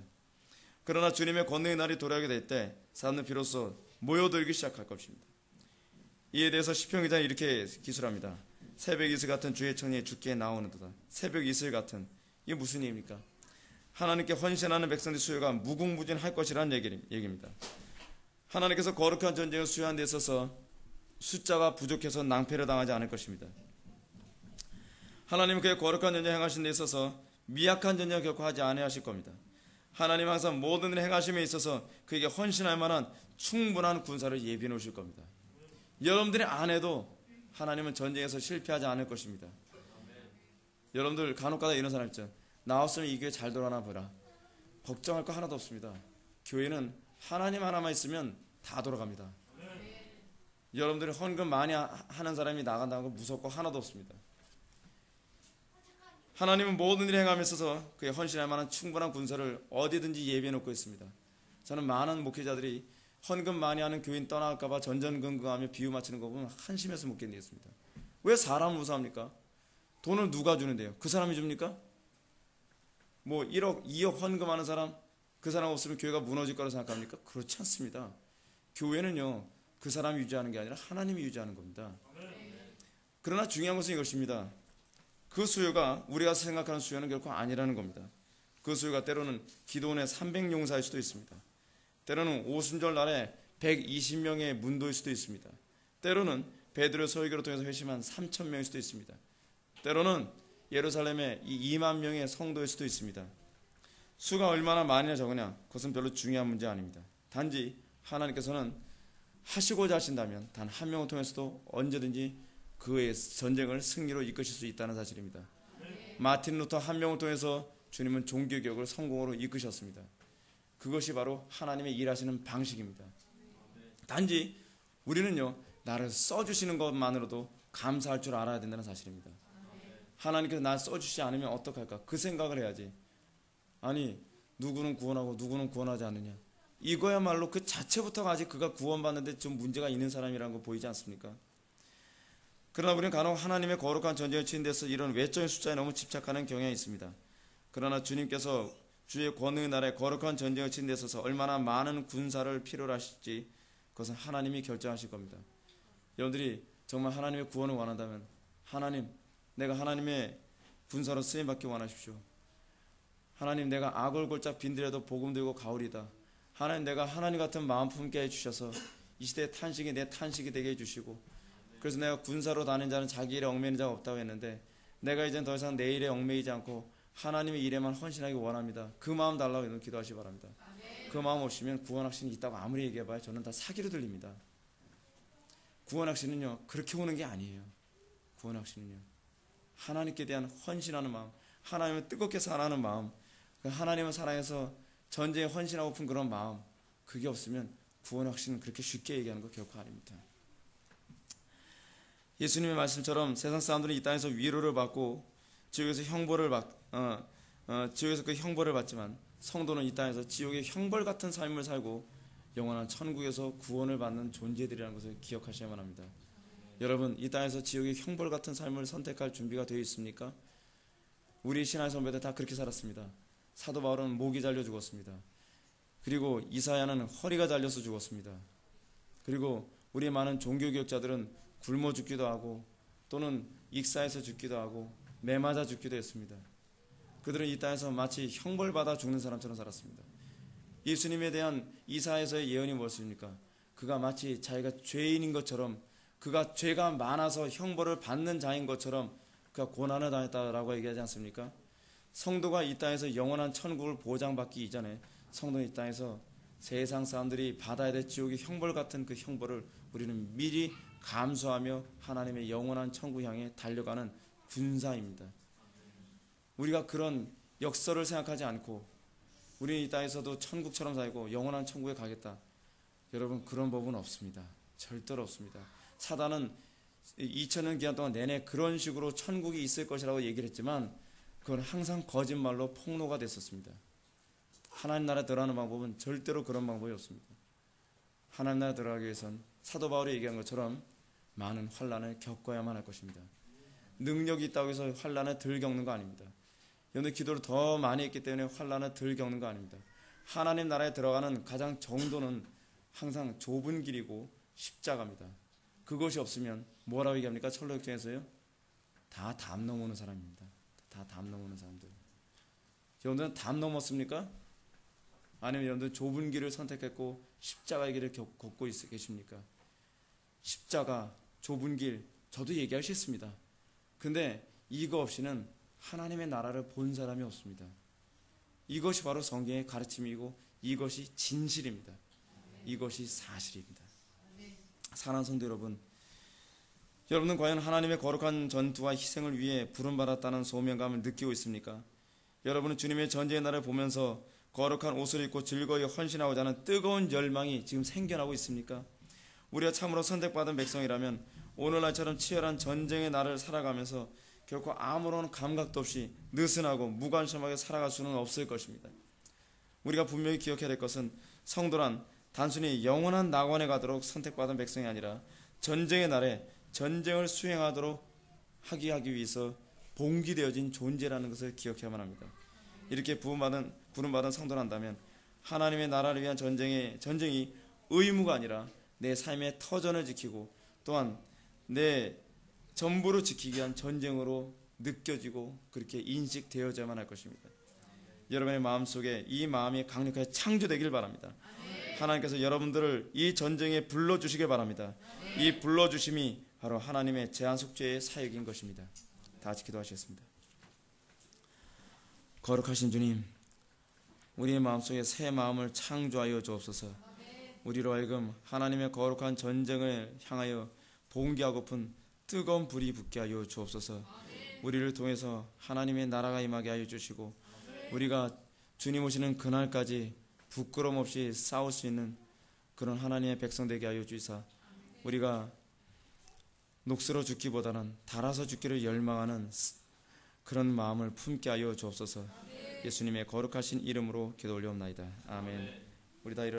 그러나 주님의 권능의 날이 도래하게 될 때 사람들은 비로소 모여들기 시작할 것입니다. 이에 대해서 시편 기자는 이렇게 기술합니다. 새벽 이슬 같은 주의 청년이 주께 나오는도다. 새벽 이슬 같은, 이게 무슨 얘기입니까? 하나님께 헌신하는 백성의 수요가 무궁무진할 것이라는 얘기입니다. 하나님께서 거룩한 전쟁을 수요하는 데 있어서 숫자가 부족해서 낭패를 당하지 않을 것입니다. 하나님은 그의 거룩한 전쟁을 행하신 데 있어서 미약한 전쟁을 결코 하지 아니하실 겁니다. 하나님은 항상 모든 일을 행하심에 있어서 그에게 헌신할 만한 충분한 군사를 예비해 놓으실 겁니다. 여러분들이 안 해도 하나님은 전쟁에서 실패하지 않을 것입니다. 여러분들 간혹가다 이런 사람 있죠. 나왔으면 이 교회 잘 돌아나 보라. 걱정할 거 하나도 없습니다. 교회는 하나님 하나만 있으면 다 돌아갑니다. 여러분들이 헌금 많이 하는 사람이 나간다는 거 무섭고 하나도 없습니다. 하나님은 모든 일을 행함에 있어서 그의 헌신할 만한 충분한 군사를 어디든지 예비해 놓고 있습니다. 저는 많은 목회자들이 헌금 많이 하는 교인 떠나갈까 봐 전전긍긍하며 비유 맞추는 거 보면 한심해서 못 견디겠습니다. 왜 사람을 무서워합니까? 돈을 누가 주는데요? 그 사람이 줍니까? 뭐 1억, 2억 헌금하는 사람, 그 사람 없으면 교회가 무너질 거라고 생각합니까? 그렇지 않습니다. 교회는요, 그 사람이 유지하는 게 아니라 하나님이 유지하는 겁니다. 그러나 중요한 것은 이것입니다. 그 수요가 우리가 생각하는 수요는 결코 아니라는 겁니다. 그 수요가 때로는 기도원의 300용사일 수도 있습니다. 때로는 오순절 날에 120명의 문도일 수도 있습니다. 때로는 베드로의 설교를 통해서 회심한 3,000명일 수도 있습니다. 때로는 예루살렘의 2만 명의 성도일 수도 있습니다. 수가 얼마나 많으냐 적으냐 그것은 별로 중요한 문제 아닙니다. 단지 하나님께서는 하시고자 하신다면 단 한 명을 통해서도 언제든지 그의 전쟁을 승리로 이끄실 수 있다는 사실입니다. 마틴 루터 한 명을 통해서 주님은 종교개혁을 성공으로 이끄셨습니다. 그것이 바로 하나님의 일하시는 방식입니다. 단지 우리는요, 나를 써주시는 것만으로도 감사할 줄 알아야 된다는 사실입니다. 하나님께서 나를 써주시지 않으면 어떡할까? 그 생각을 해야지. 아니, 누구는 구원하고 누구는 구원하지 않느냐. 이거야말로 그 자체부터가 아직 그가 구원받는데 좀 문제가 있는 사람이라는 거 보이지 않습니까? 그러나 우리는 간혹 하나님의 거룩한 전쟁을 치는 데서 이런 외적인 숫자에 너무 집착하는 경향이 있습니다. 그러나 주님께서 주의 권능의 날에 거룩한 전쟁을 치는 데 있어서 얼마나 많은 군사를 필요로 하실지 그것은 하나님이 결정하실 겁니다. 여러분들이 정말 하나님의 구원을 원한다면 하나님, 내가 하나님의 군사로 쓰임받기 원하십시오. 하나님, 내가 악을골짝 빈들여도 복음 들고 가오리다. 하나님, 내가 하나님 같은 마음 품게 해주셔서 이 시대의 탄식이 내 탄식이 되게 해주시고, 그래서 내가 군사로 다닌 자는 자기 일에 얽매이는 자가 없다고 했는데 내가 이젠 더 이상 내 일에 얽매이지 않고 하나님의 일에만 헌신하기 원합니다. 그 마음 달라고 여러분 기도하시기 바랍니다. 그 마음 없으면 구원확신이 있다고 아무리 얘기해봐야 저는 다 사기로 들립니다. 구원확신은요, 그렇게 오는 게 아니에요. 구원확신은요, 하나님께 대한 헌신하는 마음, 하나님을 뜨겁게 사랑하는 마음, 하나님을 사랑해서 전쟁에 헌신하고픈 그런 마음, 그게 없으면 구원확신은 그렇게 쉽게 얘기하는 거 결코 아닙니다. 예수님의 말씀처럼 세상 사람들은 이 땅에서 위로를 받고 지옥에서 지옥에서 그 형벌을 받지만 성도는 이 땅에서 지옥의 형벌 같은 삶을 살고 영원한 천국에서 구원을 받는 존재들이라는 것을 기억하셔야만 합니다. 여러분, 이 땅에서 지옥의 형벌 같은 삶을 선택할 준비가 되어 있습니까? 우리 신앙의 선배들 다 그렇게 살았습니다. 사도 바울은 목이 잘려 죽었습니다. 그리고 이사야는 허리가 잘려서 죽었습니다. 그리고 우리 많은 종교개혁자들은 굶어 죽기도 하고 또는 익사해서 죽기도 하고 매맞아 죽기도 했습니다. 그들은 이 땅에서 마치 형벌받아 죽는 사람처럼 살았습니다. 예수님에 대한 이사야서의 예언이 무엇입니까? 그가 마치 자기가 죄인인 것처럼, 그가 죄가 많아서 형벌을 받는 자인 것처럼 그가 고난을 당했다라고 얘기하지 않습니까? 성도가 이 땅에서 영원한 천국을 보장받기 이전에 성도는 이 땅에서 세상 사람들이 받아야 될 지옥의 형벌 같은 그 형벌을 우리는 미리 감수하며 하나님의 영원한 천국 향해 달려가는 군사입니다. 우리가 그런 역설을 생각하지 않고 우리는 이 땅에서도 천국처럼 살고 영원한 천국에 가겠다. 여러분, 그런 법은 없습니다. 절대로 없습니다. 사단은 2000년 기간 동안 내내 그런 식으로 천국이 있을 것이라고 얘기를 했지만 그건 항상 거짓말로 폭로가 됐었습니다. 하나님 나라에 들어가는 방법은 절대로 그런 방법이 없습니다. 하나님 나라에 들어가기 위해선 사도 바울이 얘기한 것처럼 많은 환난을 겪어야만 할 것입니다. 능력이 있다고 해서 환난을 덜 겪는 거 아닙니다. 여러분, 기도를 더 많이 했기 때문에 환난을 덜 겪는 거 아닙니다. 하나님 나라에 들어가는 가장 정도는 항상 좁은 길이고 십자가입니다. 그것이 없으면 뭐라고 얘기합니까? 철로역정에서요? 다 담 넘어오는 사람입니다. 다 담 넘어오는 사람들. 여러분들은 담 넘었습니까? 아니면 여러분들 좁은 길을 선택했고 십자가의 길을 걷고 계십니까? 십자가, 좁은 길, 저도 얘기하기 싫습니다. 근데 이거 없이는 하나님의 나라를 본 사람이 없습니다. 이것이 바로 성경의 가르침이고 이것이 진실입니다. 이것이 사실입니다. 사랑하는 성도 여러분, 여러분은 과연 하나님의 거룩한 전투와 희생을 위해 부름받았다는 소명감을 느끼고 있습니까? 여러분은 주님의 전쟁의 날을 보면서 거룩한 옷을 입고 즐거이 헌신하고자 하는 뜨거운 열망이 지금 생겨나고 있습니까? 우리가 참으로 선택받은 백성이라면 오늘날처럼 치열한 전쟁의 날을 살아가면서 결코 아무런 감각도 없이 느슨하고 무관심하게 살아갈 수는 없을 것입니다. 우리가 분명히 기억해야 될 것은 성도란 단순히 영원한 낙원에 가도록 선택받은 백성이 아니라 전쟁의 날에 전쟁을 수행하도록 하기 위해서 봉기되어진 존재라는 것을 기억해야만 합니다. 이렇게 부름받은 성도란다면 하나님의 나라를 위한 전쟁이 의무가 아니라 내 삶의 터전을 지키고 또한 내 전부를 지키기 위한 전쟁으로 느껴지고 그렇게 인식되어져야만 할 것입니다. 여러분의 마음속에 이 마음이 강력하게 창조되길 바랍니다. 하나님께서 여러분들을 이 전쟁에 불러주시길 바랍니다. 이 불러주심이 바로 하나님의 제한속죄의 사역인 것입니다. 다 같이 기도하시겠습니다. 거룩하신 주님, 우리의 마음속에 새 마음을 창조하여 주옵소서. 우리로 하여금 하나님의 거룩한 전쟁을 향하여 봉기하고픈 뜨거운 불이 붙게 하여 주옵소서. 우리를 통해서 하나님의 나라가 임하게 하여 주시고 우리가 주님 오시는 그날까지 부끄러움 없이 싸울 수 있는 그런 하나님의 백성 되게 하여 주시사 우리가 녹슬어 죽기보다는 달아서 죽기를 열망하는 그런 마음을 품게 하여 주옵소서. 예수님의 거룩하신 이름으로 기도 올려옵나이다. 아멘. 우리 다